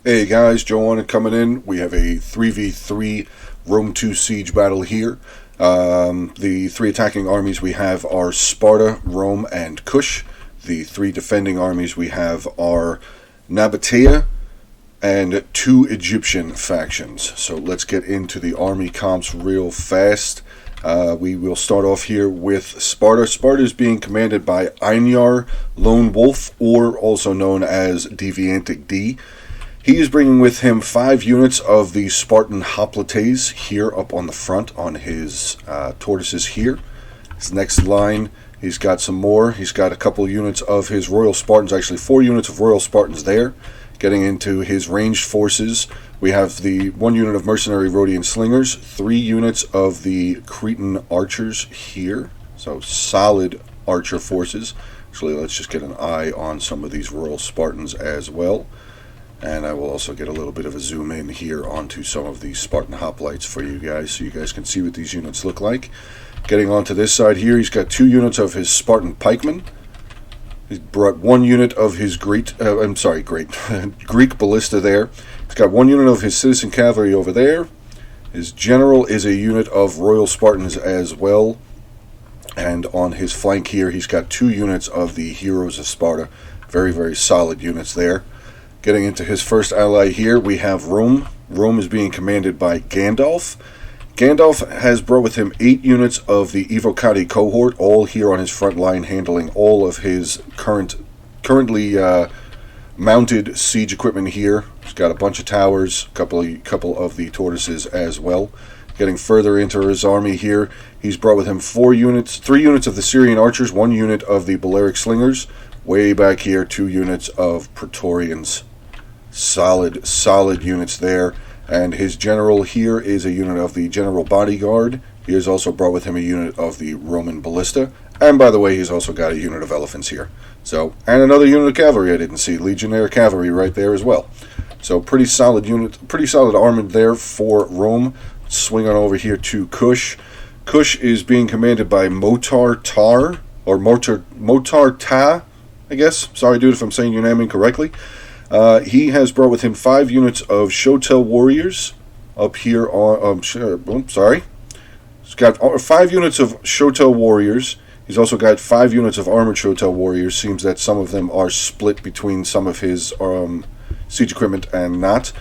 Hey guys, Joe on coming in. We have a 3v3 Rome 2 siege battle here. The three attacking armies we have are Sparta, Rome, and Kush. The three defending armies we have are Nabatea and two Egyptian factions. So let's get into the army comps real fast. We will start off here with Sparta. Sparta is being commanded by Einar Lone Wolf, or also known as Deviantic D. He is bringing with him 5 units of the Spartan hoplites here up on the front on his tortoises here. His next line, he's got some more. He's got a couple units of his Royal Spartans, actually 4 units of Royal Spartans there. Getting into his ranged forces, we have the 1 unit of mercenary Rhodian slingers, 3 units of the Cretan archers here. So solid archer forces. Actually, let's just get an eye on some of these Royal Spartans as well. And I will also get a little bit of a zoom in here onto some of these Spartan hoplites for you guys so you guys can see what these units look like. Getting onto this side here, he's got 2 units of his Spartan pikemen. He's brought 1 unit of his Greek ballista there. He's got 1 unit of his citizen cavalry over there. His general is a unit of Royal Spartans as well. And on his flank here, he's got 2 units of the Heroes of Sparta. Very, very solid units there. Getting into his first ally here, we have Rome. Rome is being commanded by Gandalf. Gandalf has brought with him 8 units of the Evocati cohort, all here on his front line, handling all of his currently mounted siege equipment here. He's got a bunch of towers, a couple of the tortoises as well. Getting further into his army here, he's brought with him 3 units of the Syrian archers, 1 unit of the Balearic slingers. Way back here, 2 units of Praetorians. Solid units there. And his general here is a unit of the General Bodyguard. He has also brought with him a unit of the Roman Ballista. And by the way, he's also got a unit of elephants here. So, and another unit of cavalry I didn't see. Legionnaire cavalry right there as well. So pretty solid unit, pretty solid armament there for Rome. Swing on over here to Kush. Kush is being commanded by Motar Ta, I guess. Sorry, dude, if I'm saying your name incorrectly. He has brought with him 5 units of Shotel warriors up here on. He's got 5 units of Shotel warriors. He's also got 5 units of armored Shotel warriors. Seems that some of them are split between some of his siege equipment and not.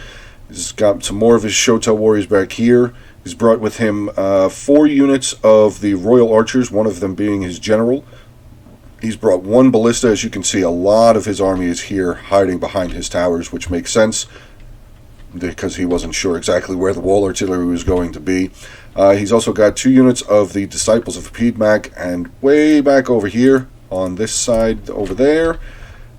He's got some more of his Shotel warriors back here. He's brought with him 4 units of the Royal Archers, one of them being his general. He's brought 1 ballista. As you can see, a lot of his army is here hiding behind his towers, which makes sense because he wasn't sure exactly where the wall artillery was going to be. He's also got 2 units of the Disciples of Piedmont, and way back over here on this side over there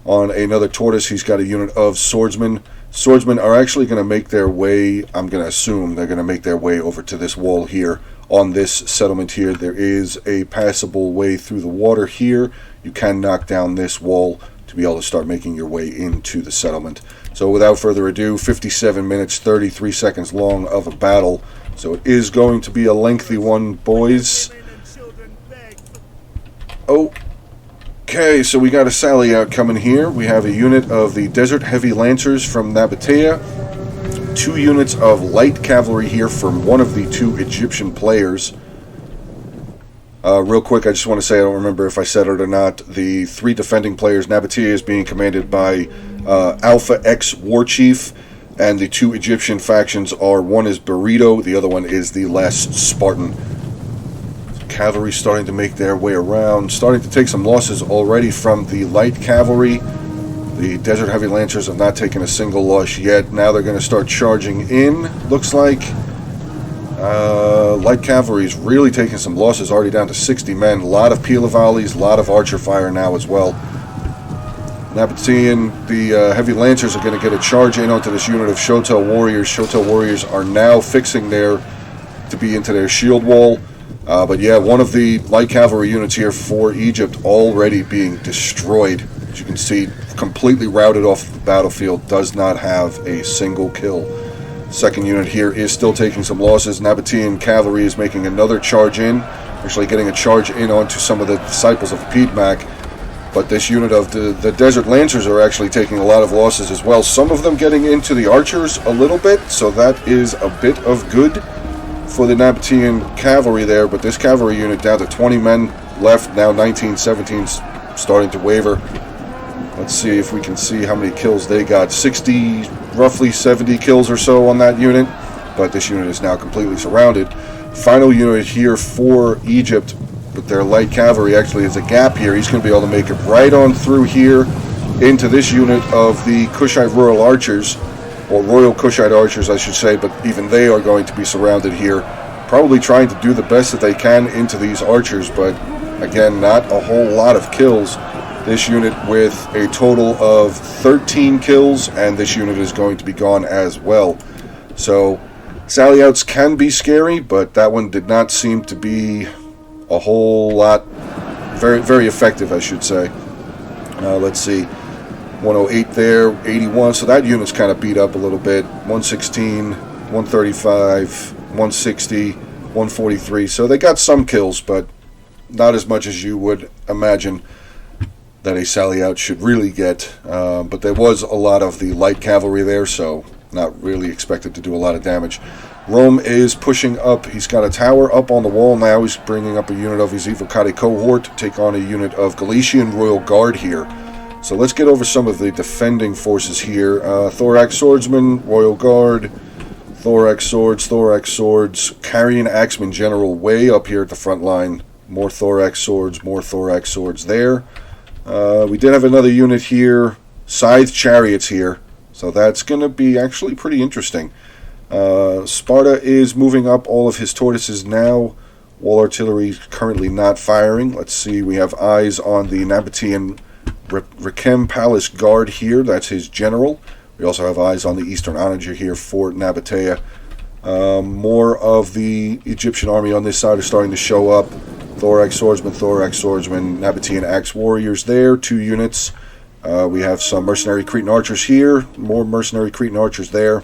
on another tortoise, he's got a unit of swordsmen. Swordsmen are actually going to make their way, I'm going to assume they're going to make their way over to this wall here. On this settlement here, there is a passable way through the water here. You can knock down this wall to be able to start making your way into the settlement. So without further ado, 57 minutes, 33 seconds long of a battle. So it is going to be a lengthy one, boys. Okay, so we got a sally out coming here. We have a unit of the Desert Heavy Lancers from Nabatea. 2 units of light cavalry here from one of the 2 Egyptian players. Real quick, I just want to say, I don't remember if I said it or not, the 3 defending players, Nabatea is being commanded by Alpha X War Chief, and the 2 Egyptian factions are, one is Burrito, the other one is the Last Spartan. Cavalry starting to make their way around, starting to take some losses already from the light cavalry. The Desert Heavy Lancers have not taken a single loss yet. Now they're going to start charging in, looks like. Light cavalry is really taking some losses, already down to 60 men. A lot of pila volleys, a lot of archer fire now as well. Nabatean, the Heavy Lancers are going to get a charge in onto this unit of Shotel warriors. Shotel warriors are now fixing to be into their shield wall. But yeah, one of the light cavalry units here for Egypt already being destroyed. As you can see, completely routed off the battlefield, does not have a single kill. Second unit here is still taking some losses. Nabatean cavalry is making another charge in, actually getting a charge in onto some of the Disciples of Piedmont. But this unit of the Desert Lancers are actually taking a lot of losses as well. Some of them getting into the archers a little bit, so that is a bit of good for the Nabatean cavalry there. But this cavalry unit down to 20 men left, now 19, 17 starting to waver. Let's see if we can see how many kills they got. 60, roughly 70 kills or so on that unit, but this unit is now completely surrounded. Final unit here for Egypt with their light cavalry. Actually, there's a gap here. He's going to be able to make it right on through here into this unit of the Kushite Royal Archers, or Royal Kushite Archers, I should say, but even they are going to be surrounded here. Probably trying to do the best that they can into these archers, but again, not a whole lot of kills. This unit with a total of 13 kills, and this unit is going to be gone as well. So, sally outs can be scary, but that one did not seem to be a whole lot, very effective, I should say. Let's see, 108 there, 81, so that unit's kind of beat up a little bit. 116, 135, 160, 143, so they got some kills, but not as much as you would imagine that a sally out should really get. But there was a lot of the light cavalry there, so not really expected to do a lot of damage. Rome is pushing up. He's got a tower up on the wall now. He's bringing up a unit of his Evocati cohort to take on a unit of Galician Royal Guard here. So let's get over some of the defending forces here. Thorax Swordsman, Royal Guard, Thorax Swords, Carrion Axeman General way up here at the front line. More Thorax Swords there. We did have another unit here, Scythe Chariots here. So that's going to be actually pretty interesting. Sparta is moving up all of his tortoises now. Wall artillery currently not firing. Let's see, we have eyes on the Nabatean Rekem Palace Guard here. That's his general. We also have eyes on the Eastern Onager here for Nabatea. More of the Egyptian army on this side are starting to show up. Thorax Swordsman, Nabatean Axe Warriors there, 2 units. We have some mercenary Cretan archers here, more mercenary Cretan archers there.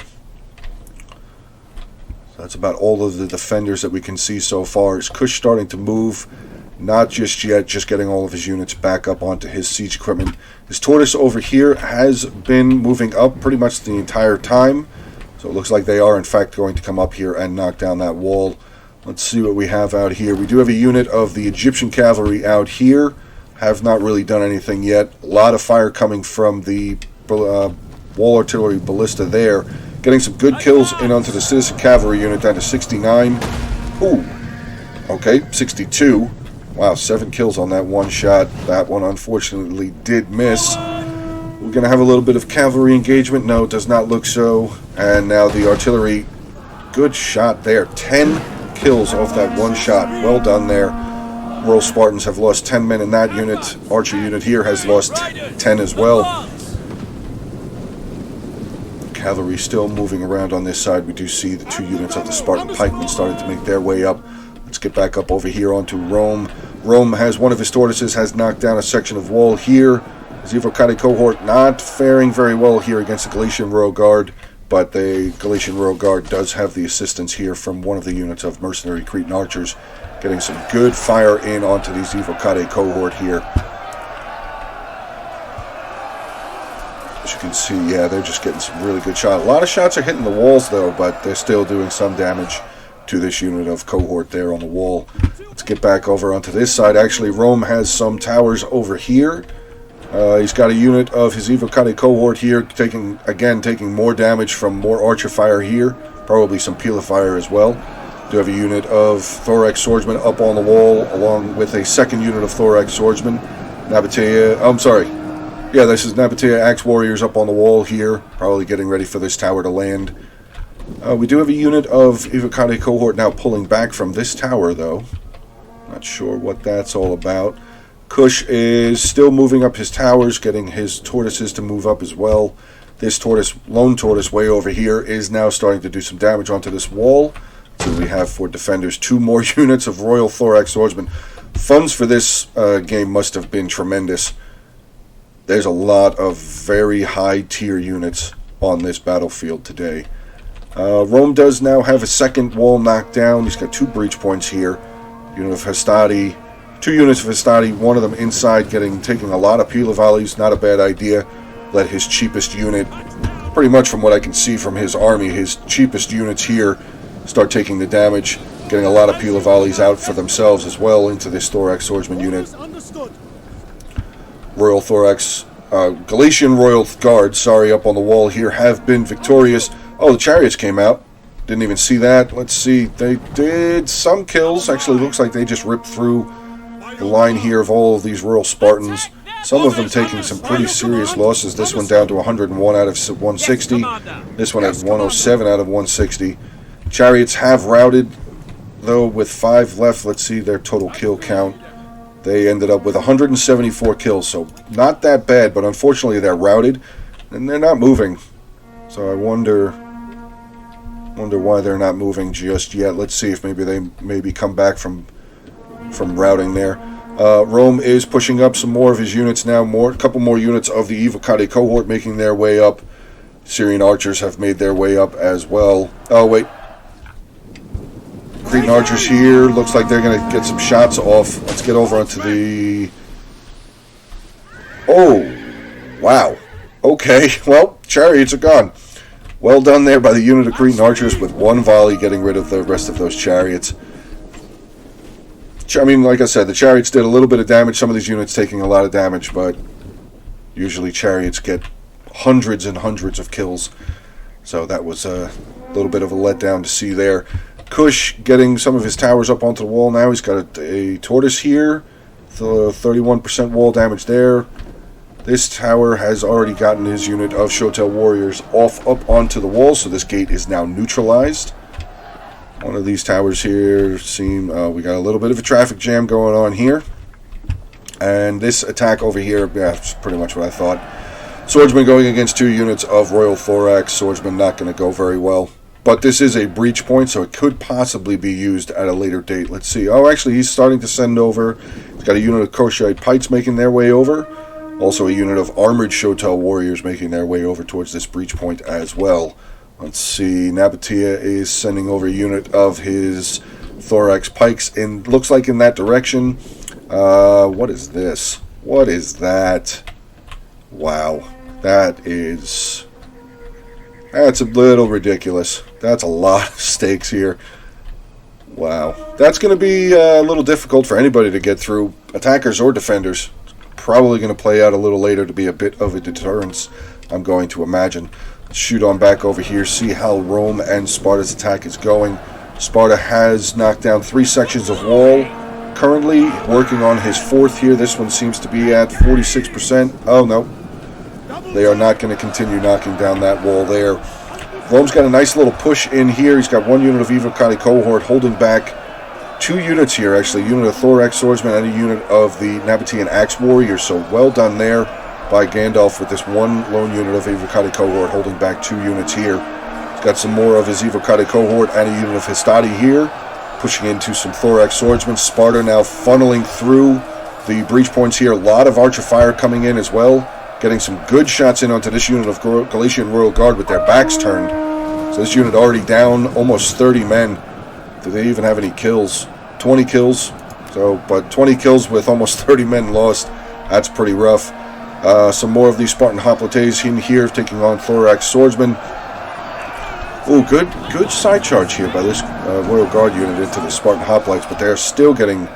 So that's about all of the defenders that we can see so far. Is Kush starting to move? Not just yet, just getting all of his units back up onto his siege equipment. His tortoise over here has been moving up pretty much the entire time. So it looks like they are in fact going to come up here and knock down that wall. Let's see what we have out here. We do have a unit of the Egyptian cavalry out here. Have not really done anything yet. A lot of fire coming from the wall artillery ballista there. Getting some good kills in onto the citizen cavalry unit down to 69. Ooh. Okay, 62. Wow, 7 kills on that one shot. That one unfortunately did miss. We're going to have a little bit of cavalry engagement. No, it does not look so. And now the artillery. Good shot there. 10 kills off that one shot. Well done there. Royal Spartans have lost 10 men in that unit. Archer unit here has lost 10 as well. Cavalry still moving around on this side. We do see the 2 units of the Spartan pikemen starting to make their way up. Let's get back up over here onto Rome. Rome has one of his tortoises, has knocked down a section of wall here. His Evocati cohort not faring very well here against the Galician Royal Guard, but the Galician Royal Guard does have the assistance here from one of the units of mercenary Cretan archers, getting some good fire in onto these Evocati cohort here. As you can see, yeah, they're just getting some really good shots. A lot of shots are hitting the walls though, but they're still doing some damage to this unit of cohort there on the wall. Let's get back over onto this side. Actually, Rome has some towers over here. He's got a unit of his Evocati cohort here, taking more damage from more archer fire here. Probably some peel of fire as well. Do have a unit of Thorax Swordsmen up on the wall, along with a second unit of Thorax Swordsmen. This is Nabatea Axe Warriors up on the wall here, probably getting ready for this tower to land. We do have a unit of Evocati cohort now pulling back from this tower, though. Not sure what that's all about. Kush is still moving up his towers, getting his tortoises to move up as well. This tortoise, lone tortoise way over here, is now starting to do some damage onto this wall. So we have for defenders 2 more units of Royal Thorax Swordsmen. Funds for this game must have been tremendous. There's a lot of very high tier units on this battlefield today. Rome does now have a second wall knocked down. He's got 2 breach points here. Unit of Hastati 2 units of Hastati, one of them inside, taking a lot of Pila volleys. Not a bad idea. Let his cheapest unit, pretty much from what I can see from his army, his cheapest units here start taking the damage, getting a lot of Pila volleys out for themselves as well into this Thorax Swordsman unit. Royal Thorax, Galatian Royal Guard, sorry, up on the wall here, have been victorious. Oh, the chariots came out. Didn't even see that. Let's see. They did some kills. Actually, looks like they just ripped through the line here of all of these Royal Spartans. Some of them taking some pretty serious losses. This one down to 101 out of 160. This one at 107 out of 160. Chariots have routed, though, with 5 left. Let's see their total kill count. They ended up with 174 kills, so not that bad, but unfortunately they're routed, and they're not moving. So I wonder why they're not moving just yet. Let's see if maybe they come back from routing there. Rome is pushing up some more of his units now. A couple more units of the Evocati cohort making their way up. Syrian archers have made their way up as well. Oh, wait. Cretan archers here. Looks like they're going to get some shots off. Let's get over onto the... Oh, wow. Okay, well, chariots are gone. Well done there by the unit of Cretan archers with 1 volley getting rid of the rest of those chariots. I mean, like I said, the chariots did a little bit of damage. Some of these units taking a lot of damage, but usually chariots get hundreds and hundreds of kills. So that was a little bit of a letdown to see there. Kush getting some of his towers up onto the wall now. He's got a tortoise here. 31% wall damage there. This tower has already gotten his unit of Shotel warriors up onto the wall, so this gate is now neutralized. One of these towers here we got a little bit of a traffic jam going on here. And this attack over here, yeah, it's pretty much what I thought. Swordsman going against 2 units of Royal Thorax. Swordsman not going to go very well. But this is a breach point, so it could possibly be used at a later date. Let's see. Oh, actually, he's starting to send over. He's got a unit of Koshite Pikes making their way over. Also a unit of Armored Shotel Warriors making their way over towards this breach point as well. Let's see. Nabatea is sending over a unit of his Thorax Pikes, and looks like in that direction. What is this? What is that? Wow. That's a little ridiculous. That's a lot of stakes here. Wow. That's going to be a little difficult for anybody to get through, attackers or defenders. Probably going to play out a little later to be a bit of a deterrence, I'm going to imagine. Let's shoot on back over here, see how Rome and Sparta's attack is going. Sparta has knocked down 3 sections of wall. Currently working on his 4th here. This one seems to be at 46%. Oh, no. They are not going to continue knocking down that wall there. Rome's got a nice little push in here. He's got 1 unit of Evocati cohort holding back 2 units here, actually. A unit of Thorax Swordsman and a unit of the Nabatean Axe Warriors. So well done there by Gandalf with this 1 lone unit of Evocati cohort holding back 2 units here. He's got some more of his Evocati cohort and a unit of Hastati here, pushing into some Thorax Swordsmen. Sparta now funneling through the breach points here. A lot of archer fire coming in as well. Getting some good shots in onto this unit of Galatian Royal Guard with their backs turned. So this unit already down almost 30 men. Do they even have any kills? 20 kills. But 20 kills with almost 30 men lost. That's pretty rough. Some more of these Spartan hoplites in here taking on Thorax Swordsmen. Oh, good side charge here by this Royal Guard unit into the Spartan hoplites, but they're still getting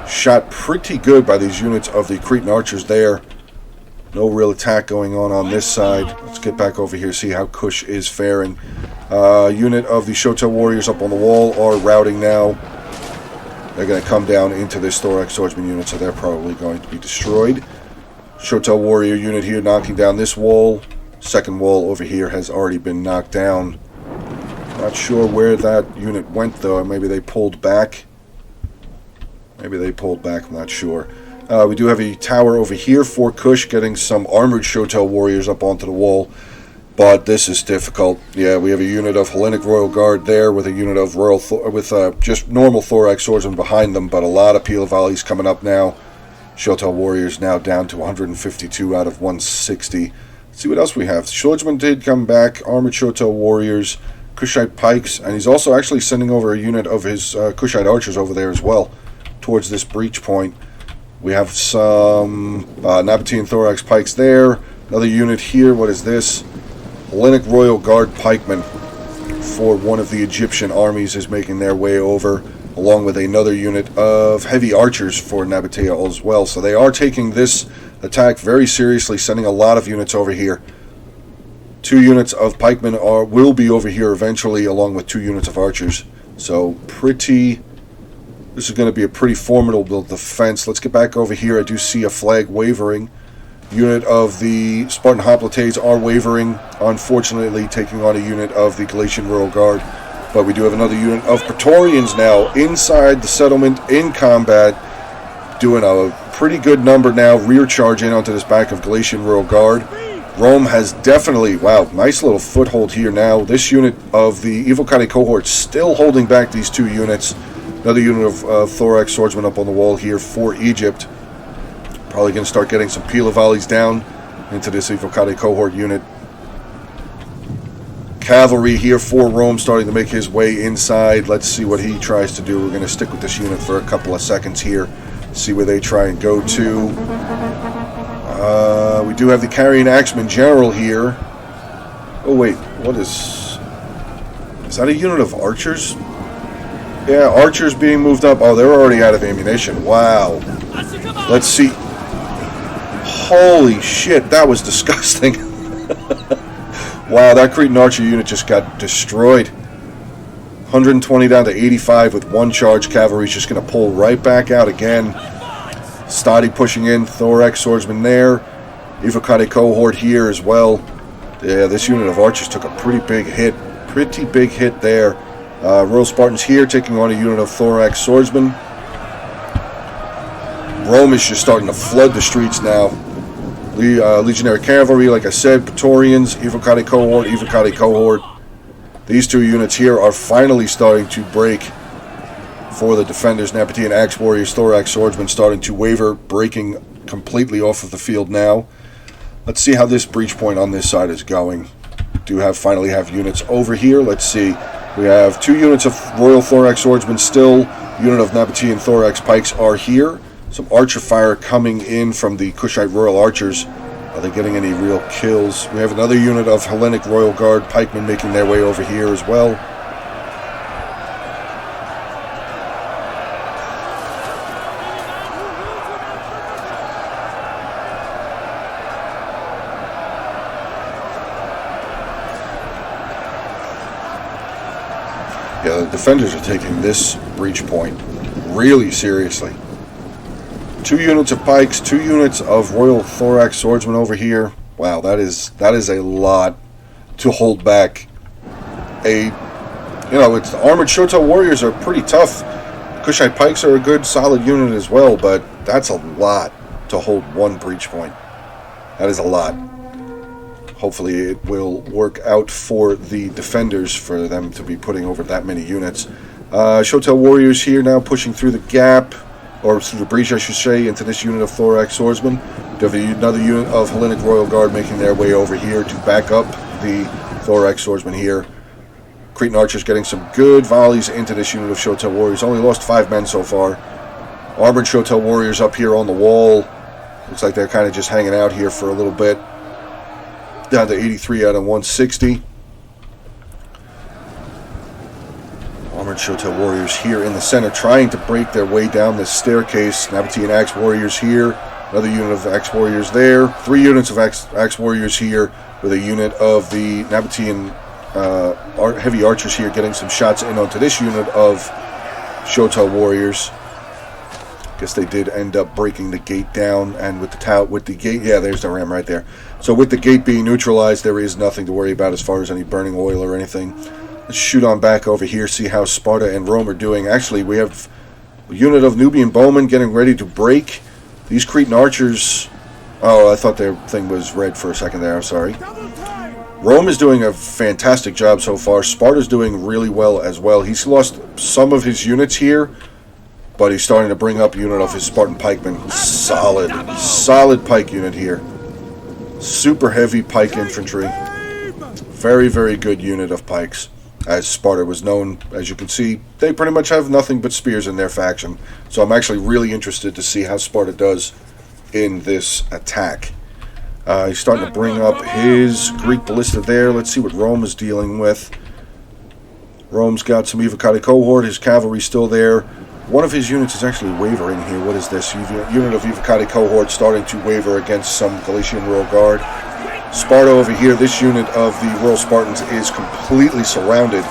shot pretty good by these units of the Cretan archers there. No real attack going on this side. Let's get back over here, see how Kush is faring. Unit of the Shotel Warriors up on the wall are routing now. They're going to come down into this Thorax Swordsman unit, so they're probably going to be destroyed. Shotel Warrior unit here knocking down this wall. Second wall over here has already been knocked down. Not sure where that unit went, though. Maybe they pulled back. I'm not sure. We do have a tower over here for Kush, getting some armored Shotel warriors up onto the wall, but this is difficult. Yeah, we have a unit of Hellenic Royal Guard there with a unit of just normal Thorax swordsmen behind them, but a lot of Pila volleys coming up now. Shotel warriors now down to 152 out of 160. Let's see what else we have. Swordsman did come back, armored Shotel warriors, Kushite pikes, and he's also actually sending over a unit of his Kushite archers over there as well. towards this breach point. We have some Nabatean Thorax pikes there. Another unit here. What is this? Hellenic Royal Guard pikemen for one of the Egyptian armies is making their way over, along with another unit of heavy archers for Nabatea as well. So they are taking this attack very seriously, sending a lot of units over here. 2 units of pikemen will be over here eventually, along with 2 units of archers. So this is going to be a pretty formidable defense. Let's get back over here. I do see a flag wavering. Unit of the Spartan hoplites are wavering, unfortunately taking on a unit of the Galatian Royal Guard. But we do have another unit of Praetorians now inside the settlement in combat, doing a pretty good number now, rear charge in onto this back of Galatian Royal Guard. Rome has definitely, wow, nice little foothold here now. This unit of the Evocati cohort still holding back these 2 units. Another unit of Thorax swordsmen up on the wall here for Egypt. Probably going to start getting some Pila volleys down into this Evocati cohort unit. Cavalry here for Rome starting to make his way inside. Let's see what he tries to do. We're going to stick with this unit for a couple of seconds here. See where they try and go to. We do have the Carian Axeman General here. Oh wait, what is that a unit of archers? Yeah, archers being moved up. Oh, they're already out of ammunition. Wow. Let's see. Holy shit, that was disgusting. Wow, that Cretan archer unit just got destroyed. 120 down to 85 with 1 charge. Cavalry's just going to pull right back out again. Stadi pushing in. Thorax swordsman there. Evocati cohort here as well. Yeah, this unit of archers took a pretty big hit. Pretty big hit there. Royal Spartans here taking on a unit of Thorax swordsmen. Rome is just starting to flood the streets now. Legionary Cavalry, like I said, Praetorians, Evocati cohort. These 2 units here are finally starting to break for the defenders. Nabatean Axe Warriors, Thorax swordsmen starting to waver, breaking completely off of the field now. Let's see how this breach point on this side is going. Finally have units over here. Let's see. We have 2 units of Royal Thorax swordsmen still. Unit of Nabatean Thorax pikes are here. Some archer fire coming in from the Kushite Royal Archers. Are they getting any real kills? We have another unit of Hellenic Royal Guard pikemen making their way over here as well. Yeah, the defenders are taking this breach point really seriously. 2 units of pikes, 2 units of Royal Thorax swordsmen over here. Wow, that is a lot to hold back. It's the armored Shoto warriors are pretty tough. Kushite pikes are a good solid unit as well, but that's a lot to hold 1 breach point. That is a lot. Hopefully it will work out for the defenders for them to be putting over that many units. Shoto warriors here now pushing through the gap, or through the breach I should say, into this unit of Thorax swordsmen. We have another unit of Hellenic Royal Guard making their way over here to back up the Thorax swordsmen here. Cretan archers getting some good volleys into this unit of Shoto warriors. Only lost 5 men so far. Armored Shoto warriors up here on the wall. Looks like they're kind of just hanging out here for a little bit. Down to 83 out of 160. Armored Shoto warriors here in the center trying to break their way down this staircase. Nabatean Axe warriors here. Another unit of Axe warriors there. 3 units of Axe warriors here with a unit of the Nabatean heavy archers here getting some shots in onto this unit of Shoto warriors. Guess they did end up breaking the gate down, and with the gate, yeah, there's the ram right there. So with the gate being neutralized, there is nothing to worry about as far as any burning oil or anything. Let's shoot on back over here, see how Sparta and Rome are doing. Actually, we have a unit of Nubian bowmen getting ready to break. These Cretan archers... Oh, I thought their thing was red for a second there, I'm sorry. Rome is doing a fantastic job so far. Sparta's doing really well as well. He's lost some of his units here, but he's starting to bring up a unit of his Spartan pikemen. Solid pike unit here. Super heavy pike infantry. Very, very good unit of pikes. as Sparta was known. As you can see, they pretty much have nothing but spears in their faction. So I'm actually really interested to see how Sparta does in this attack. He's starting to bring up his Greek ballista there. Let's see what Rome is dealing with. Rome's got some Evocati cohort. His cavalry's still there. One of his units is actually wavering here. What is this? Unit of Evocati cohort starting to waver against some Galatian Royal Guard. Sparta over here, this unit of the Royal Spartans is completely surrounded,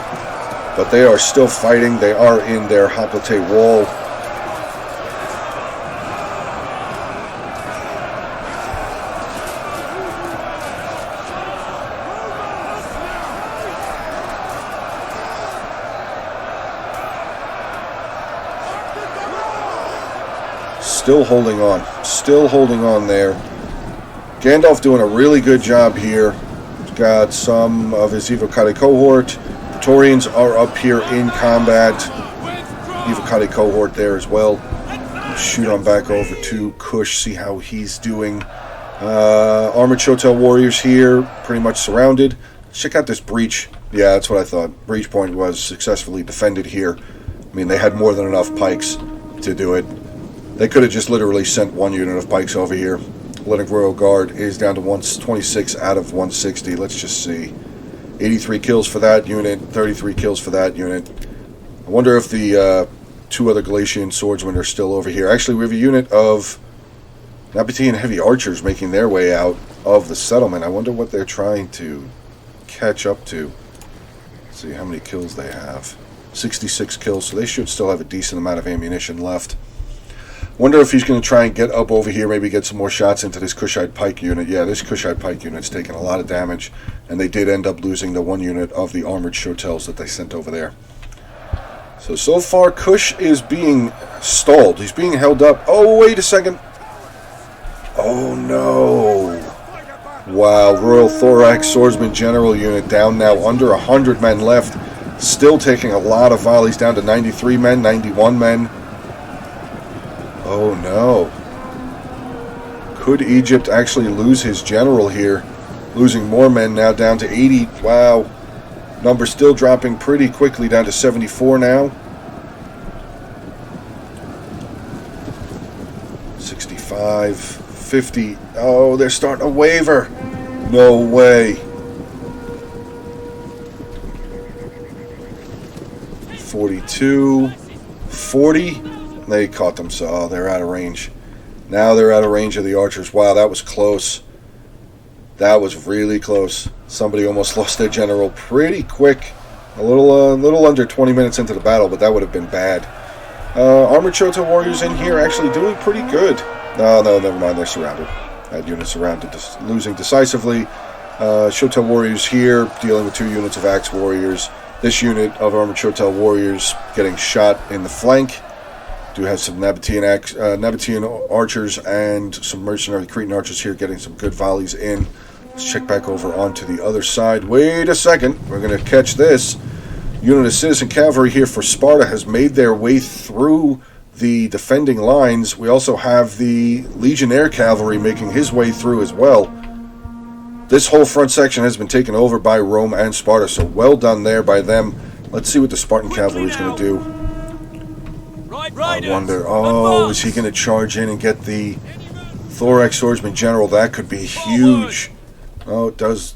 but they are still fighting. They are in their hoplite wall. Still holding on there. Gandalf doing a really good job here. He's got some of his Evocati cohort. Praetorians are up here in combat. Evocati cohort there as well. Shoot on back over to Kush, see how he's doing. Armored Shotel warriors here, pretty much surrounded. Check out this breach. Yeah, that's what I thought. Breach point was successfully defended here. I mean, they had more than enough pikes to do it. They could have just literally sent one unit of pikes over here. Hellenic Royal Guard is down to 126 out of 160. Let's just see. 83 kills for that unit, 33 kills for that unit. I wonder if the two other Galatian swordsmen are still over here. Actually, we have a unit of Nabatean heavy archers making their way out of the settlement. I wonder what they're trying to catch up to. Let's see how many kills they have. 66 kills, so they should still have a decent amount of ammunition left. Wonder if he's going to try and get up over here, maybe get some more shots into this Kushite pike unit. Yeah, this Kushite pike unit's taken a lot of damage, and they did end up losing the one unit of the armored shotels that they sent over there. So far, Kush is being stalled. He's being held up. Oh, wait a second. Oh, no. Wow, Royal Thorax Swordsman General unit down now, under 100 men left. Still taking a lot of volleys, down to 93 men, 91 men. Oh no. Could Egypt actually lose his general here? Losing more men now, down to 80. Wow. Number still dropping pretty quickly, down to 74 now. 65, 50. Oh, they're starting to waver. No way. 42, 40. They caught them, so they're out of range. Now they're out of range of the archers. Wow, that was close. That was really close. Somebody almost lost their general pretty quick. A little under 20 minutes into the battle, but that would have been bad. Armored Shoto warriors in here actually doing pretty good. No, never mind. They're surrounded. That unit surrounded, losing decisively. Shoto warriors here, dealing with 2 units of axe warriors. This unit of armored Shotel warriors getting shot in the flank. Do have some Nabatean archers and some mercenary Cretan archers here getting some good volleys in. Let's check back over onto the other side. Wait a second. We're going to catch this. Unit of citizen cavalry here for Sparta has made their way through the defending lines. We also have the Legionnaire cavalry making his way through as well. This whole front section has been taken over by Rome and Sparta, so well done there by them. Let's see what the Spartan cavalry is going to do. I wonder, is he going to charge in and get the Thorax Swordsman General? That could be huge. Oh, it does.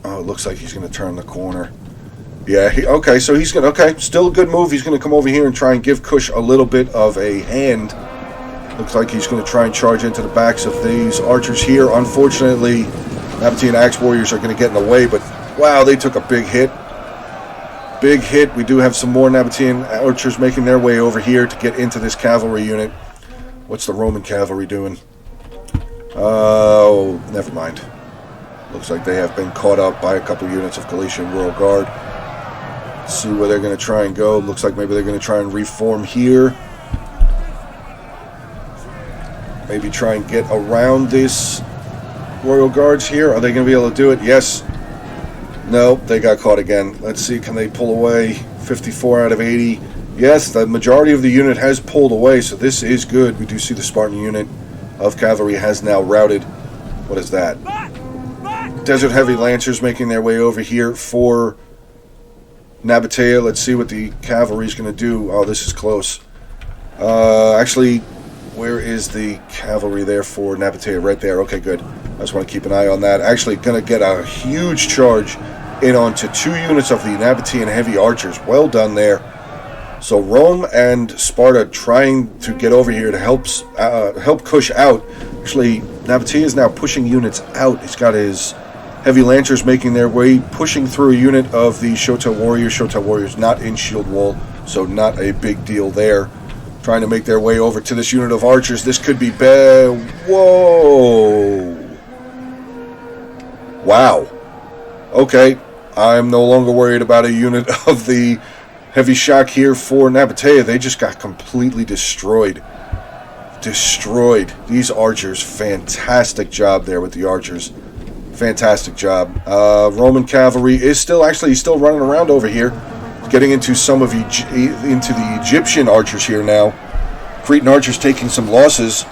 Oh, it looks like he's going to turn the corner. Yeah, okay, so he's going to, okay, still a good move. He's going to come over here and try and give Kush a little bit of a hand. Looks like he's going to try and charge into the backs of these archers here. Unfortunately, Nabatean Axe Warriors are going to get in the way, but wow, they took a big hit. Big hit. We do have some more Nabatean archers making their way over here to get into this cavalry unit. What's the Roman cavalry doing? Oh, never mind. Looks like they have been caught up by a couple units of Galatian Royal Guard. Let's see where they're going to try and go. Looks like maybe they're going to try and reform here. Maybe try and get around this Royal Guards here. Are they going to be able to do it? Yes. No, they got caught again. Let's see, can they pull away? 54 out of 80. Yes, the majority of the unit has pulled away, so this is good. We do see the Spartan unit of cavalry has now routed. What is that? Desert Heavy Lancers making their way over here for Nabatea. Let's see what the cavalry's going to do. Oh, this is close. Actually, where is the cavalry there for Nabatea? Right there. Okay, good. I just want to keep an eye on that. Actually, going to get a huge charge in onto 2 units of the Nabatean heavy archers. Well done there. So Rome and Sparta trying to get over here to help Kush out. Actually, Nabatea is now pushing units out. He's got his heavy lancers making their way, pushing through a unit of the Shota warriors. Shota warriors not in shield wall, so not a big deal there. Trying to make their way over to this unit of archers. This could be bad. Whoa. Wow. Okay. I'm no longer worried about a unit of the heavy shock here for Nabatea. They just got completely destroyed. Destroyed. These archers, fantastic job there with the archers. Fantastic job. Roman cavalry is still running around over here, getting into some of into the Egyptian archers here now. Cretan archers taking some losses.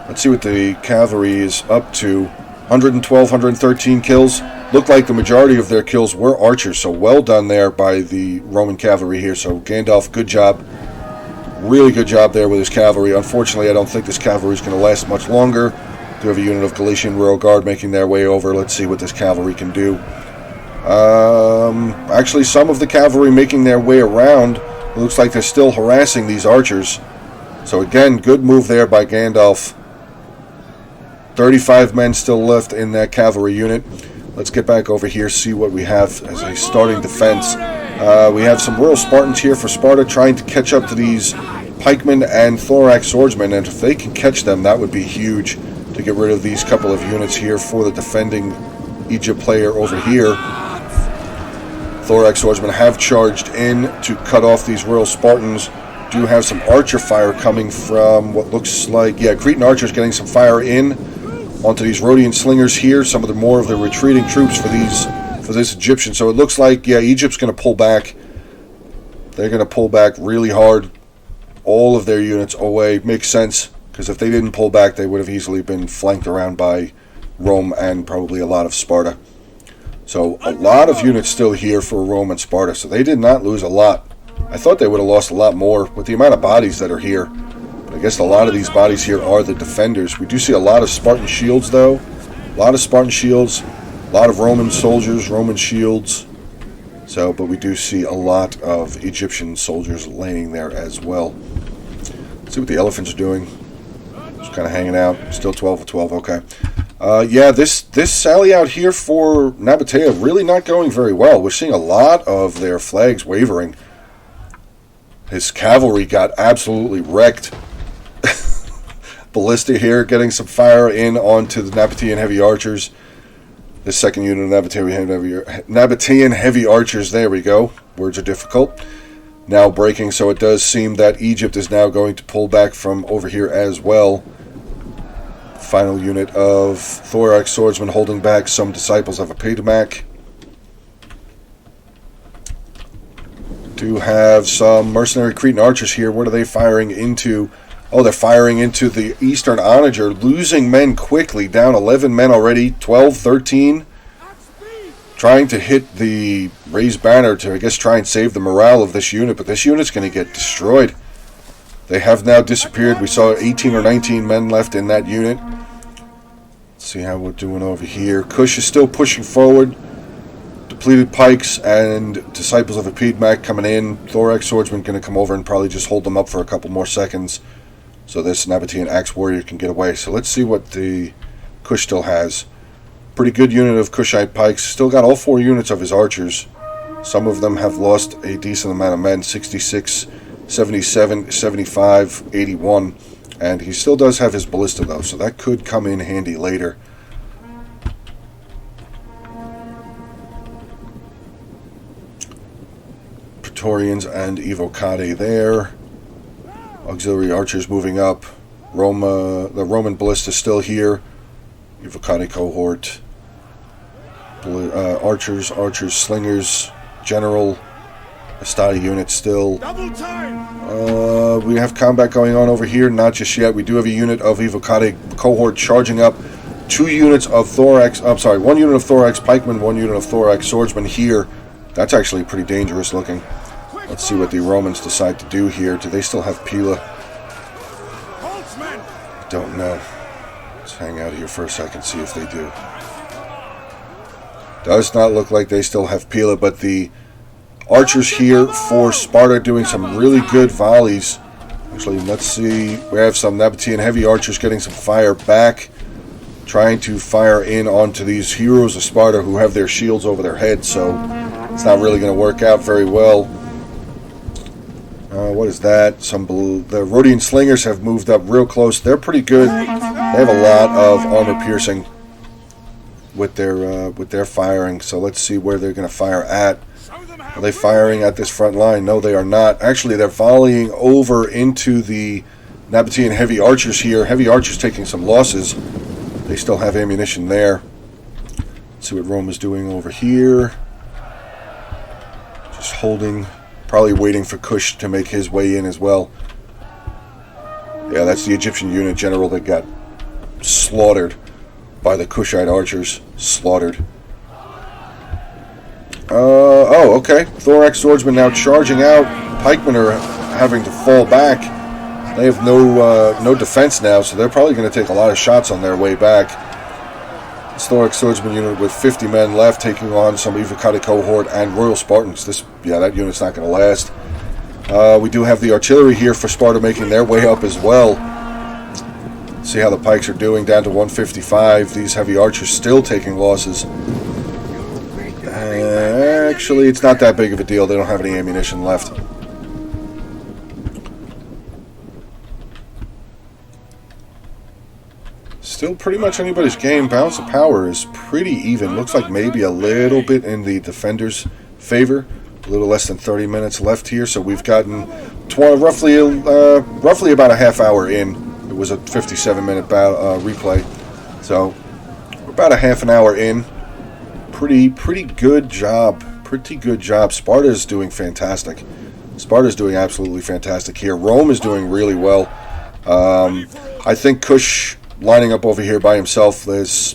Let's see what the cavalry is up to. 112, 113 kills. Looked like the majority of their kills were archers, so well done there by the Roman cavalry here. So Gandalf, good job. Really good job there with his cavalry. Unfortunately, I don't think this cavalry is going to last much longer. Do have a unit of Galatian Royal Guard making their way over. Let's see what this cavalry can do. Actually, some of the cavalry making their way around. It looks like they're still harassing these archers. So again, good move there by Gandalf. 35 men still left in that cavalry unit. Let's get back over here, see what we have as a starting defense. We have some Royal Spartans here for Sparta trying to catch up to these pikemen and thorax swordsmen, and if they can catch them, that would be huge to get rid of these couple of units here for the defending Egypt player over here. Thorax swordsmen have charged in to cut off these Royal Spartans. Do have some archer fire coming from what looks like, Cretan archers getting some fire in onto these Rhodian slingers here. Some of the more of the retreating troops for this Egyptian. So it looks like, Egypt's going to pull back. They're going to pull back really hard. All of their units away. Makes sense, because if they didn't pull back, they would have easily been flanked around by Rome and probably a lot of Sparta. So a lot of units still here for Rome and Sparta. So they did not lose a lot. I thought they would have lost a lot more with the amount of bodies that are here. But I guess a lot of these bodies here are the defenders. We do see a lot of Spartan shields, though. A lot of Spartan shields. A lot of Roman soldiers, Roman shields. So, but we do see a lot of Egyptian soldiers laying there as well. Let's see what the elephants are doing. Just kind of hanging out. Still 12 of 12. Okay. This sally out here for Nabatea really not going very well. We're seeing a lot of their flags wavering. His cavalry got absolutely wrecked. Ballista here getting some fire in onto the Nabatean heavy archers. The second unit of Nabatean heavy archers. There we go. Words are difficult. Now breaking, so it does seem that Egypt is now going to pull back from over here as well. Final unit of thorax swordsmen holding back some disciples of Epidemic. Do have some mercenary Cretan archers here. What are they firing into? Oh, they're firing into the eastern onager, losing men quickly. Down 11 men already, 12, 13. Trying to hit the raised banner to, I guess, try and save the morale of this unit, but this unit's going to get destroyed. They have now disappeared. We saw 18 or 19 men left in that unit. Let's see how we're doing over here. Kush is still pushing forward. Depleted pikes and disciples of Epidemic coming in. Thorax swordsman going to come over and probably just hold them up for a couple more seconds so this Nabatean axe warrior can get away. So let's see what the Kush still has. Pretty good unit of Kushite pikes. Still got all 4 units of his archers. Some of them have lost a decent amount of men. 66, 77, 75, 81. And he still does have his ballista though, so that could come in handy later. Praetorians and Evocati there. Auxiliary archers moving up. The Roman ballista still here. Evocati cohort. Archers, slingers, general. Astati unit still. We have combat going on over here. Not just yet. We do have a unit of Evocati cohort charging up. 2 units of thorax. I'm sorry, 1 unit of thorax pikemen, 1 unit of thorax swordsmen here That's actually pretty dangerous looking. Let's see what the Romans decide to do here. Do they still have Pila? Don't know. Let's hang out here for a second, see if they do. Does not look like they still have Pila, but the archers here for Sparta doing some really good volleys. Actually, let's see. We have some Nabatean heavy archers getting some fire back, trying to fire in onto these heroes of Sparta who have their shields over their heads, so it's not really going to work out very well. What is that? The Rhodian slingers have moved up real close. They're pretty good. They have a lot of armor piercing with their firing. So let's see where they're going to fire at. Are they firing at this front line? No, they are not. Actually, they're volleying over into the Nabatean heavy archers here. Heavy archers taking some losses. They still have ammunition there. Let's see what Rome is doing over here. Just holding. Probably waiting for Kush to make his way in as well. Yeah, that's the Egyptian unit general that got slaughtered by the Kushite archers. Slaughtered. Oh, okay. Thorax swordsmen now charging out. Pikemen are having to fall back. They have no defense now, so they're probably going to take a lot of shots on their way back. This Thorax swordsman unit with 50 men left, taking on some Evocati cohort and Royal Spartans. That unit's not going to last. We do have the artillery here for Sparta making their way up as well. See how the pikes are doing, down to 155. These heavy archers still taking losses. Actually, it's not that big of a deal. They don't have any ammunition left. Still pretty much anybody's game. Balance of power is pretty even. Looks like maybe a little bit in the defenders' favor. A little less than 30 minutes left here, so we've gotten roughly about a half hour in. It was a 57-minute replay, so we're about a half an hour in. Pretty good job. Pretty good job. Sparta's doing fantastic. Sparta's doing absolutely fantastic here. Rome is doing really well. I think Kush lining up over here by himself is